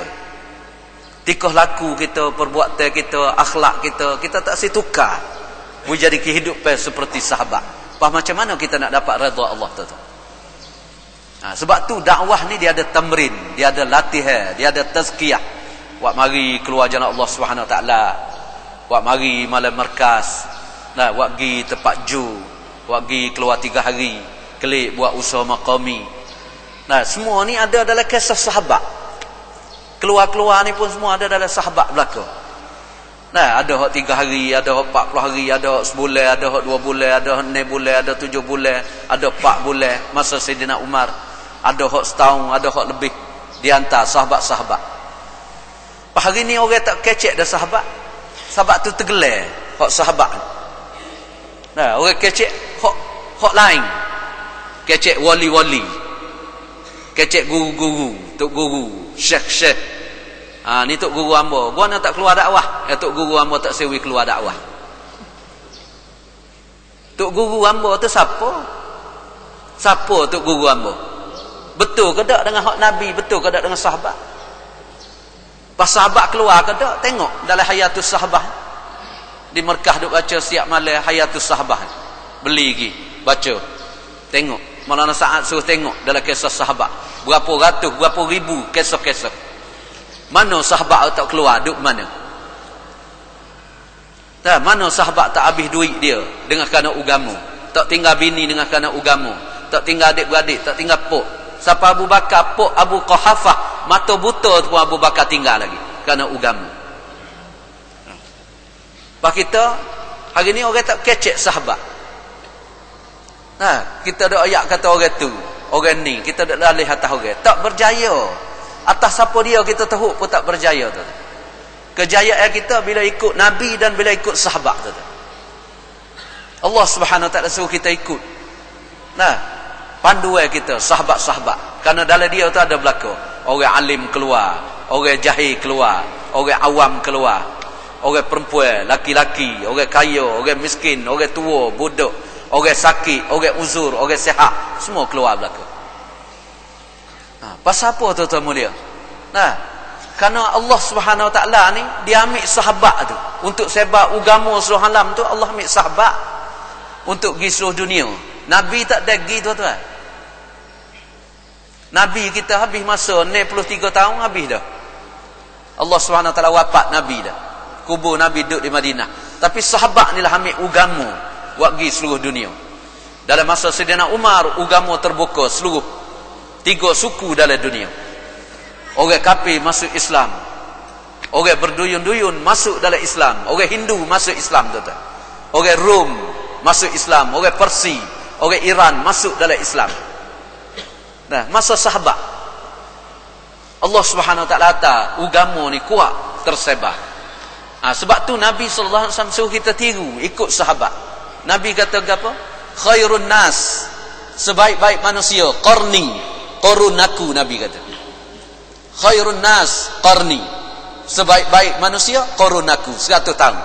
Tikah laku kita, perbuatan kita, akhlak kita tak tukar menjadi kehidupan seperti sahabat. Macam mana kita nak dapat redha Allah tu? Sebab tu dakwah ni dia ada tamrin, dia ada latihan, dia ada tazkiyah. Wak mari keluar jalan Allah Subhanahu Wa Taala, wak mari malam markas, wak pergi tempat ju, wak pergi keluar 3 hari, kelik buat usaha maqami. Semua ni ada dalam kisah sahabat. Keluar-keluar ni pun semua ada dalam sahabat belaka. Ada hak 3 hari, ada hak 40 hari, ada hak sebulan, ada hak 2 bulan, ada hak 6 bulan, ada 7 bulan, ada 4 bulan masa Sayyidina Umar, ada hak setahun, ada hak lebih di antara sahabat-sahabat. Hari ni orang tak kecek dah sahabat. Sahabat tu tergelar hak sahabat. Orang kecek hak lain. Kecek wali-wali. Kecek guru-guru, tok guru, syekh-syekh. Ni tok guru hamba. Gua nak tak keluar dakwah. Tok guru hamba tak sewi keluar dakwah. Tok guru hamba tu siapa? Siapa tok guru hamba? Betul ke tak dengan hak Nabi? Betul ke tak dengan sahabat? Pas sahabat keluar ke tak? Tengok dalam Hayatus Sahabah. Di Mekah duk baca siap malam Hayatus Sahabah. Beli lagi, baca. Tengok. Maulana Sa'ad suruh tengok dalam kisah sahabat. Berapa ratus, berapa ribu kisah-kisah. Mana sahabat tak keluar, duk mana? Mana sahabat tak habis duit dia dengan kerana agama? Tak tinggal bini dengan kerana agama. Tak tinggal adik-beradik, tak tinggal pok. Siapa Abu Bakar, pok Abu Quhafah, mata buta tu pun Abu Bakar tinggal lagi kerana agama. Pak kita hari ni orang tak kecek sahabat. Kita ada ayat kata orang tu, orang ni, kita ada lalih atas orang. Tak berjaya. Atas siapa dia kita tahu pun tak berjaya tu. Kejayaan kita bila ikut Nabi dan bila ikut sahabat tu. Allah Subhanahu Wa Taala suruh kita ikut. Panduan kita sahabat-sahabat. Karena dalam dia tu ada belaka. Orang alim keluar, orang jahil keluar, orang awam keluar, orang perempuan, laki-laki, orang kaya, orang miskin, orang tua, budak, orang sakit, orang uzur, orang sihat, semua keluar belaka. Pasal apa tuan-tuan mulia? Kerana Allah Subhanahu Wa Taala ni dia ambil sahabat tu untuk sebab agama seluruh alam tu. Allah ambil sahabat untuk pergi seluruh dunia. Nabi tak ada pergi tuan-tuan. Nabi kita habis masa 63 tahun habis dah. Allah Subhanahu Wa Taala wafat Nabi dah. Kubur Nabi duduk di Madinah. Tapi sahabat ni lah ambil agama buat pergi seluruh dunia. Dalam masa Sayyidina Umar agama terbuka seluruh 3 suku dalam dunia. Orang kafir masuk Islam, orang berduyun-duyun masuk dalam Islam, orang Hindu masuk Islam, tuan-tuan. Orang Rom masuk Islam, orang Persia, orang Iran masuk dalam Islam. Nah, masa sahabat Allah Subhanahu Wa Taala agama ni kuat tersebar. Sebab tu Nabi sallallahu alaihi wasallam suruh kita tiru ikut sahabat. Nabi kata apa? Khairun nas, sebaik-baik manusia qarunaku. Nabi kata khairun nas qarni, sebaik-baik manusia qarunaku, 100 tahun.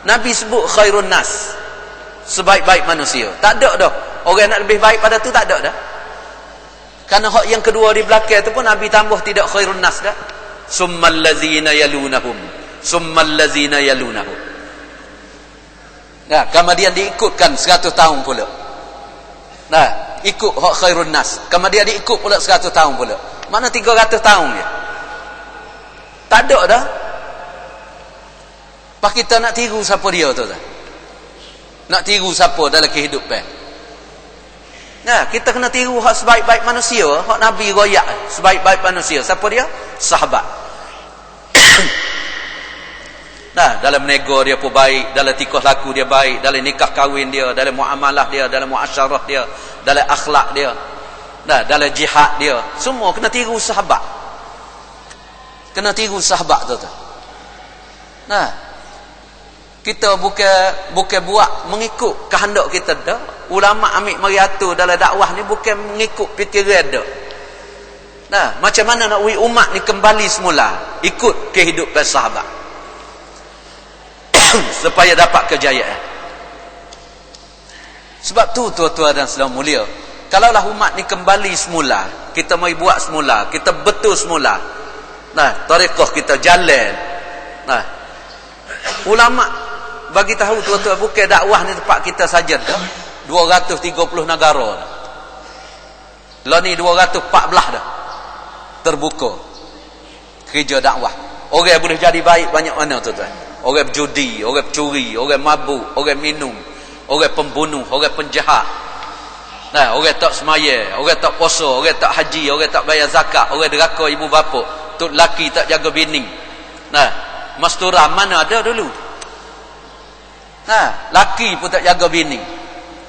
Nabi sebut khairun nas, sebaik-baik manusia. Tak ada dah orang nak lebih baik pada tu, tak ada dah. Kerana hak yang kedua di belakang tu pun Nabi tambah tidak khairun nas dah. Summal ladzina yalunahum, summal ladzina yalunahum. Nah, kemudian diikutkan 100 tahun pula. Nah, ikut hak khairun nas. Kemudian diikut pula 100 tahun pula. Mana 300 tahun dia? Tak ada dah. Pak kita nak tiru siapa dia tu dah. Nak tiru siapa dalam kehidupan. Nah, kita kena tiru hak sebaik-baik manusia, hak Nabi royak sebaik-baik manusia. Siapa dia? Sahabat. Nah, dalam nego dia pun baik, dalam tikah laku dia baik, dalam nikah kahwin dia, dalam muamalah dia, dalam muasyarah dia, dalam akhlak dia. Nah, dalam jihad dia, semua kena tiru sahabat. Kena tiru sahabat tu. Nah, kita bukan buat mengikut kehendak kita dah. Ulama ambil mariatur dalam dakwah ni bukan mengikut fikiran dah. Nah, macam mana nak umat ni kembali semula ikut kehidupan sahabat supaya dapat kejayaan. Sebab tu tuan-tuan dan saudara mulia, kalaulah umat ni kembali semula, kita mai buat semula, kita betul semula. Nah, tarekat kita jalan. Nah, ulama bagi tahu tuan-tuan, bukan dakwah ni tempat kita saja dah. 230 negara dah. Lah ni 214 dah terbuka kerja dakwah. Orang boleh jadi baik banyak mana tuan-tuan. Orang berjudi, orang pencuri, orang mabuk, orang minum, orang pembunuh, orang penjahat. Nah, orang tak semaya, orang tak puasa, orang tak haji, orang tak bayar zakat, orang deraka ibu bapa, tok laki tak jaga bini. Nah, mastura mana ada dulu? Nah, laki pun tak jaga bini.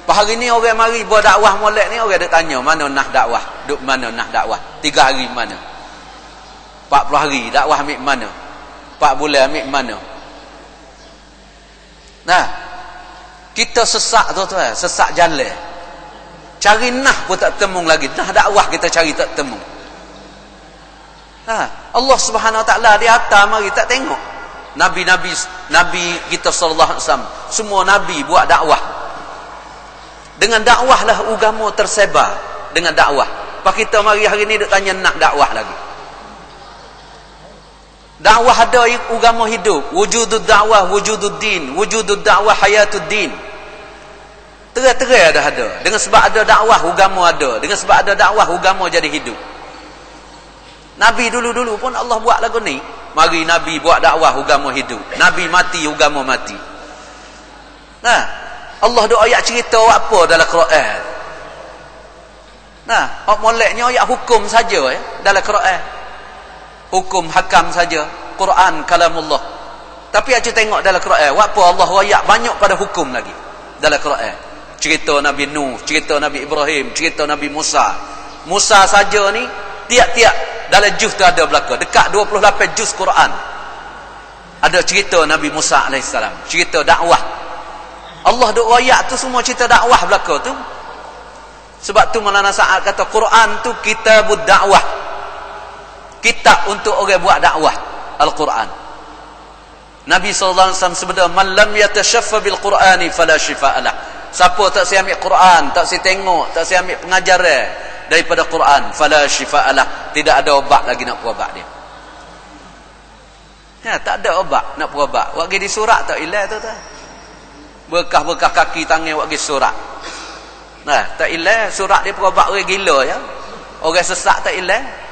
Hari ni orang mari buat dakwah molek ni, orang duk tanya mana nah dakwah, duk mana nah dakwah, 3 hari mana, 40 hari dakwah ambil mana, 4 bulan ambil mana. Nah, kita sesak tu tuan, sesak jalan, cari nah pun tak temu lagi. Nah dakwah kita cari tak temu. Allah Subhanahu Wa Taala di atas mari tak tengok. Nabi kita sallallahu alaihi wasallam, semua nabi buat dakwah. Dengan dakwah lah agama tersebar. Dengan dakwah. Pak kita mari hari ni duk tanya nak dakwah lagi. Dakwah ada, agama hidup. Wujudud dakwah, wujudud din. Wujudud dakwah, hayatud din. Terai-terai ada. Dengan sebab ada dakwah, agama ada. Dengan sebab ada dakwah, agama jadi hidup. Nabi dulu-dulu pun Allah buat lagu ni. Mari Nabi buat dakwah, agama hidup. Nabi mati, agama mati. Nah, Allah doa ayat cerita apa dalam Quran. Nah, moleknya ayat hukum saja dalam Quran. Hukum hakam saja. Quran kalamullah. Tapi aja tengok dalam Quran, apa Allah ayat banyak pada hukum lagi dalam Quran. Cerita Nabi Nuh, cerita Nabi Ibrahim, cerita Nabi Musa. Musa saja ni tiap-tiap dalam juz tu ada belaka. Dekat 28 juz Quran. Ada cerita Nabi Musa alaihissalam, cerita dakwah. Allah duk ayat tu semua cerita dakwah belaka tu. Sebab tu Maulana Sa'ad kata Quran tu kitabud dakwah. Kitab untuk orang buat dakwah, Al-Quran. Nabi sallallahu alaihi wasallam sebut, "Man lam yatashaffa bil Qur'ani fala shifaa lah." Siapa tak si ambil Quran, tak si tengok, tak si ambil pengajaran daripada Quran, fala shifaa lah. Tidak ada obat lagi nak berubat dia. Ya, tak ada obat nak berubat. Wak di surat tak ilah tu tu. Berkah-berkah kaki tangan buat pergi surat. Nah, tak ilah surat dia perobat orang gila ya. Orang sesak tak ilah.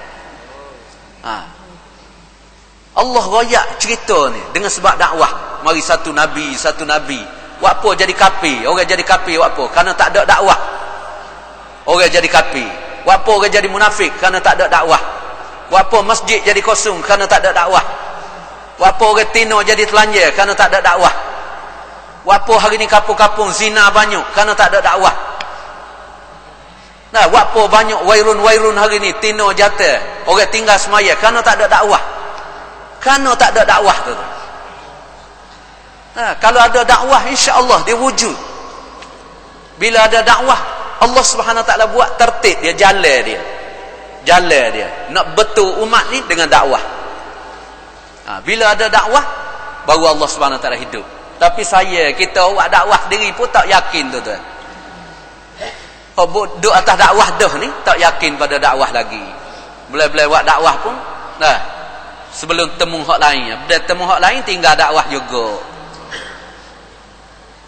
Allah royak cerita ni dengan sebab dakwah. Mari satu nabi. Buat apa jadi kafir? Orang jadi kafir buat apa? Kerana tak ada dakwah. Orang jadi kafir. Apa orang jadi munafik kerana tak ada dakwah? Apa masjid jadi kosong kerana tak ada dakwah? Apa orang tino jadi telanjang kerana tak ada dakwah? Apa hari ni kapung-kapung zina banyak kerana tak ada dakwah? Nah, apa banyak wairun-wairun hari ni tino jatuh, orang tinggal semaya kerana tak ada dakwah. Kerana tak ada dakwah tu. Nah, kalau ada dakwah insya-Allah dia wujud. Bila ada dakwah, Allah Subhanahu Wa Taala buat tertib dia, jalan dia. Jalan dia. Nak betul umat ni dengan dakwah. Bila ada dakwah, baru Allah Subhanahu Wa Taala hidup. Tapi kita buat dakwah sendiri pun tak yakin tu tuan. Duduk atas dakwah dah ni tak yakin pada dakwah lagi. Boleh-boleh buat dakwah pun nah, sebelum temu hak lain. Bila temu hak lain tinggal dakwah juga.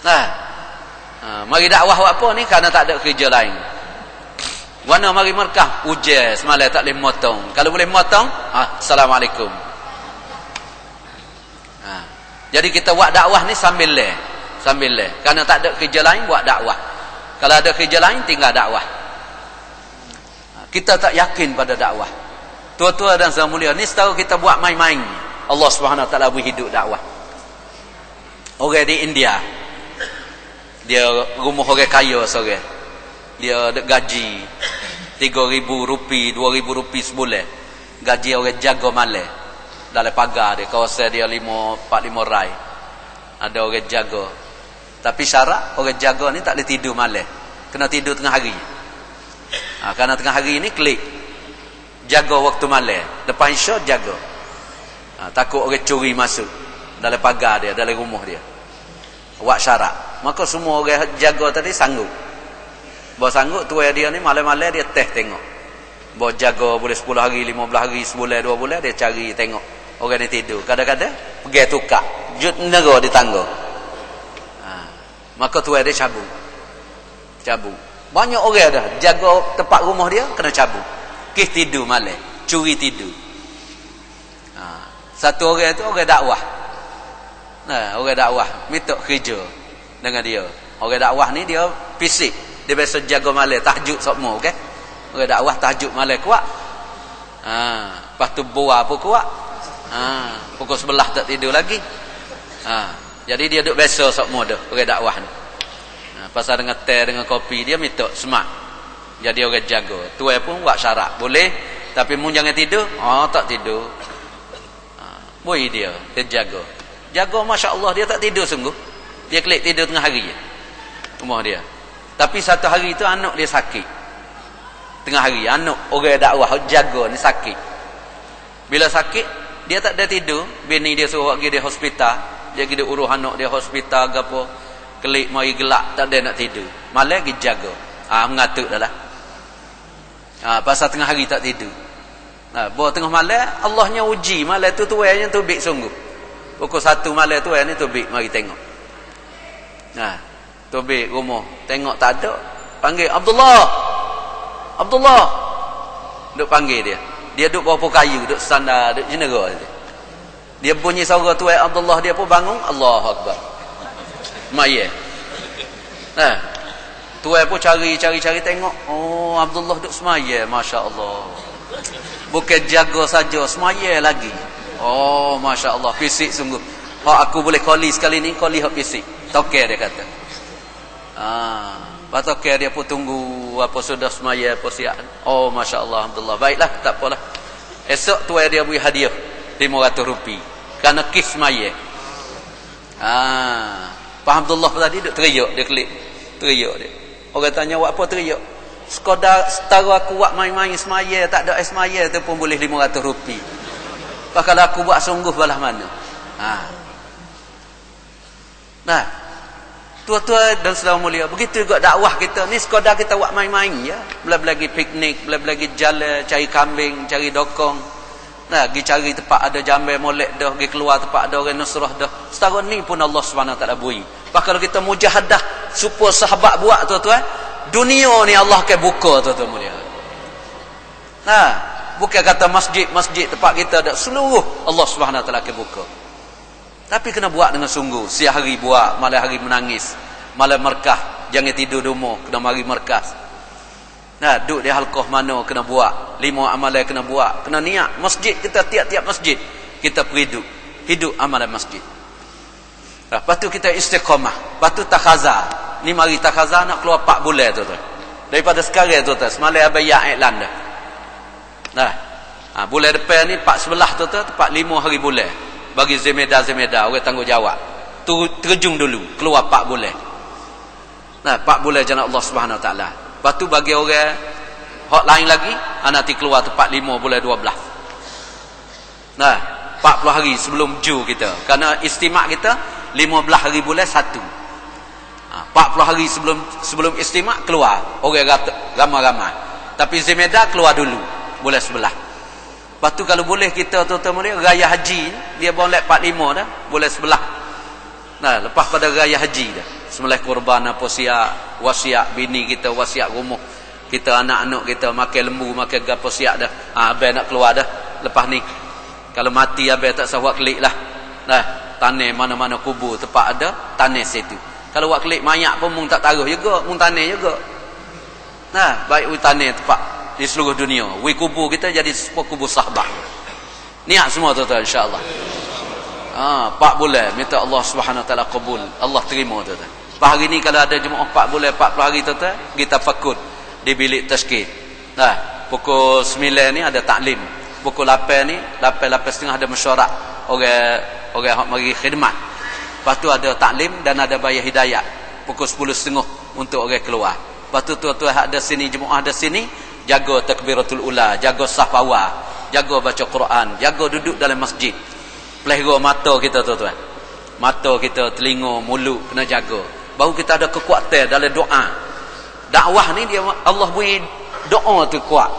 Nah, mari dakwah buat apa ni kerana tak ada kerja lain. Warna mari Mekah hujan semalam tak boleh motong. Kalau boleh motong, assalamualaikum. Jadi kita buat dakwah ni sambil leh. Kerana tak ada kerja lain buat dakwah. Kalau ada kerja lain tinggal dakwah. Kita tak yakin pada dakwah. Tua-tua dan yang mulia ni setahu kita buat main-main. Allah Subhanahu Wa Taala beri hidup dakwah. Orang di India, dia rumah orang kaya seorang. Dia ada gaji 3,000 rupiah, 2,000 rupiah sebulan. Gaji orang jaga malam. Dalam pagar dia, kawasan dia 4-5 rai. Ada orang jaga. Tapi syarat orang jaga ni tak boleh tidur malam. Kena tidur tengah hari. Kerana tengah hari ni klik. Jaga waktu malam. Lepas isya jaga. Takut orang curi masuk dalam pagar dia, dalam rumah dia. Buat syarat. Maka semua orang jaga tadi sanggup. Bawa sanggup tua dia ni malam-malam dia tengok. Bawa jaga boleh 10 hari, 15 hari, sebulan, 2 bulan dia cari tengok. Orang ni tidur. Kadang-kadang pergi tukar. Jut negara di tangga. Maka tuan dia cabut. Banyak orang dah jaga tempat rumah dia kena cabut. Kis tidur malam, curi tidur. Satu orang tu orang dakwah. Nah, orang dakwah minta kerja dengan dia. Orang dakwah ni dia fisik. Dia biasa jaga malam, tahajud semua, okey? Orang dakwah tahajud malam kuat. Lepas tu buah pun kuat. Pukul 11 tak tidur lagi. Jadi dia duduk biasa semua dah orang dakwah ni. Pasal dengan teh dengan kopi dia minta semak. Jadi orang jaga. Tuan pun buat syarat. Boleh tapi mu jangan tidur. Tak tidur. Boleh dia jaga. Jaga masya-Allah dia tak tidur sungguh. Dia kelik tidur tengah hari. Rumah dia. Tapi satu hari tu anak dia sakit. Tengah hari anak orang dakwah jaga ni sakit. Bila sakit dia tak ada tidur. Bini dia suruh pergi dia hospital. Dia pergi urus anak dia hospital ke apa. Kelik mari gelak tak ada nak tidur. Malam pergi jaga. Mengatuk dah lah. Pasal tengah hari tak tidur. Bawa tengah malam Allahnya uji. Malam tu tuannya tubik sungguh. Pukul 1 malam tuan ni tubik mari tengok. Tubik rumah. Tengok tak ada. Panggil Abdullah. Duk panggil dia. Dia duduk bawah pokok kayu, duduk standar, duduk jenera dia. Dia bunyi suara tuan Abdullah, dia pun bangun, Allahu Akbar. Mayat. Tuan pun cari tengok. Oh, Abdullah duduk semaya, masya-Allah. Bukan jaga saja, semaya lagi. Oh, masya-Allah, fisik sungguh. Aku boleh koli sekali ni, koli hak fisik. Tokek dia kata. Patoknya dia pun tunggu apa sudah semaya apa siap. Oh masya-Allah, alhamdulillah. Baiklah, tak apalah. Esok tuan dia beri hadiah 500 rupiah kerana kis semaya. Pak Abdullah tadi duk teriak, dia klik. Teriak dia. Orang tanya buat apa teriak? Sekadar setara aku buat main-main semaya, tak ada semaya tu pun boleh 500 rupiah. Kalau aku buat sungguh balah mana? Nah, tua-tua dan saudara mulia, begitu juga dakwah kita ni sekadar kita buat main-main ya. Belah-belah pergi piknik, belah-belah pergi jalan, cari kambing, cari dokong. Pergi cari tempat ada jambai molek dah, pergi keluar tempat ada orang nusrah dah. Setara ni pun Allah SWT beri. Bahkan kalau kita mujahadah supaya sahabat buat tuan-tuan, dunia ni Allah akan buka tuan-tuan mulia. Bukan kata masjid tempat kita ada seluruh Allah SWT akan buka. Tapi kena buat dengan sungguh. Siang hari buat, malam hari menangis. Malam merkah. Jangan tidur di rumah, kena mari merkah. Nah, duduk di halqah mana kena buat, 5 amalan kena buat, kena niat masjid kita, tiap-tiap masjid kita pergi hidup amalan masjid. Lepas tu kita istiqamah, lepas tu takhazah. Ni mari takhazah nak keluar 4 bulan tu. Daripada sekarang tu, semalam abang ya iklan dah. Nah, bulan depan ni 4/11 tu, tepat 5 hari bulan. Bagi zemeda orang tanggungjawab. Terjun dulu, keluar 4 bulan. Nah, 4 bulan jana Allah Subhanahu Wa Taala. Lepas tu bagi orang hak lain lagi, nanti keluar tepat 5 bulan 12. Nah, 40 hari sebelum Ju kita. Karena istimak kita 15 hari bulan 1. 40 hari sebelum istimak keluar orang ramai-ramai. Tapi Zemeda keluar dulu bulan 11. Lepas tu kalau boleh kita tuan-tuan mulia raya haji dia boleh 45 dah bulan 11. Nah, lepas pada raya haji dah. Sembelih kurban apa siap, wasiat bini kita, wasiat rumah kita, anak-anak kita makan lembu, makan gapo siap dah. Abang nak keluar dah lepas ni. Kalau mati abang tak sah buat klik lah. Nah, tanah mana-mana kubur tempat ada tanah situ. Kalau buat klik mayat pun mung tak taruh juga, mung tanah juga. Nah, baik wi tanah tempat di seluruh dunia. Wi kubur kita jadi kubur sahabat. Niat semua tuan-tuan insya-Allah. 4 bulan minta Allah Subhanahu Wa Taala kabul. Allah terima tuan-tuan. Hari ni kalau ada jemaah 4 bulan 40 hari tuan-tuan, kita fakud di bilik tazkir. Nah, pukul 9 ni ada taklim. Pukul 8 ni 8:30 ada mesyuarat orang hak mari khidmat. Lepas tu ada taklim dan ada bayar hidayah. Pukul 10:30 untuk orang keluar. Lepas tu tuan-tuan ada sini, jemaah ada sini, jaga takbiratul ula, jaga saf awal, jaga baca Quran, jaga duduk dalam masjid. Pelihara mata kita tuan-tuan. Mata kita, telinga, mulut kena jaga. Baru kita ada kekuatan dalam doa. Dakwah ni dia Allah beri doa tu kuat.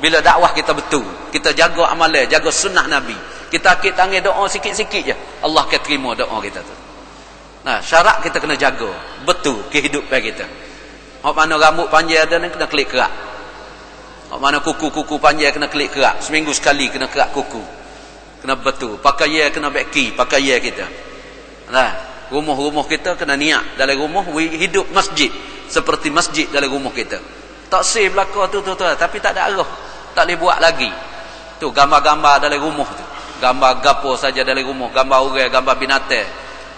Bila dakwah kita betul, kita jaga amalan, jaga sunnah Nabi. Kita akid tangan doa sikit-sikit je, Allah akan terima doa kita tu. Nah, syarat kita kena jaga betul kehidupan kita. Hak mana rambut panjang ada ni kena klik kerak. Hak mana kuku panjang kena klik kerak. Seminggu sekali kena kerak kuku. Kena betul. Pakaian kena beki pakaian kita. Nah, rumah-rumah kita kena niat dalam rumah hidup masjid seperti masjid dalam rumah kita. Tak save belaka tu tuan-tuan, tapi tak ada arah. Tak boleh buat lagi. Tu gambar-gambar dalam rumah tu. Gambar gapo saja dalam rumah, gambar orang, gambar binatang.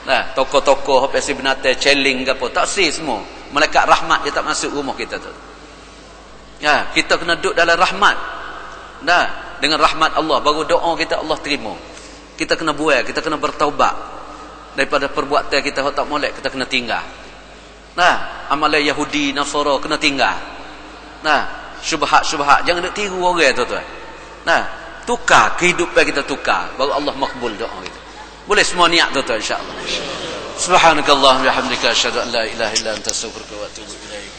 Nah, tokoh-tokoh apa si binatang, celing gapo, tak save semua. Malaikat rahmat dia tak masuk rumah kita tu. Ya, kita kena duduk dalam rahmat. Nah, dengan rahmat Allah baru doa kita Allah terima. Kita kena buat, kita kena bertaubat daripada perbuatan kita hak tak molek, kita kena tinggal. Nah, amalan Yahudi, Nasara kena tinggal. Nah, syubhat-syubhat jangan nak tiru orang tuan-tuan. Nah, tukar kehidupan kita, tukar baru Allah makbul doa kita. Boleh semua niat tuan-tuan insya-Allah. Subhanakallahumma wa bihamdika asyhadu an la ilaha illa anta astaghfiruka wa atubu ilaik.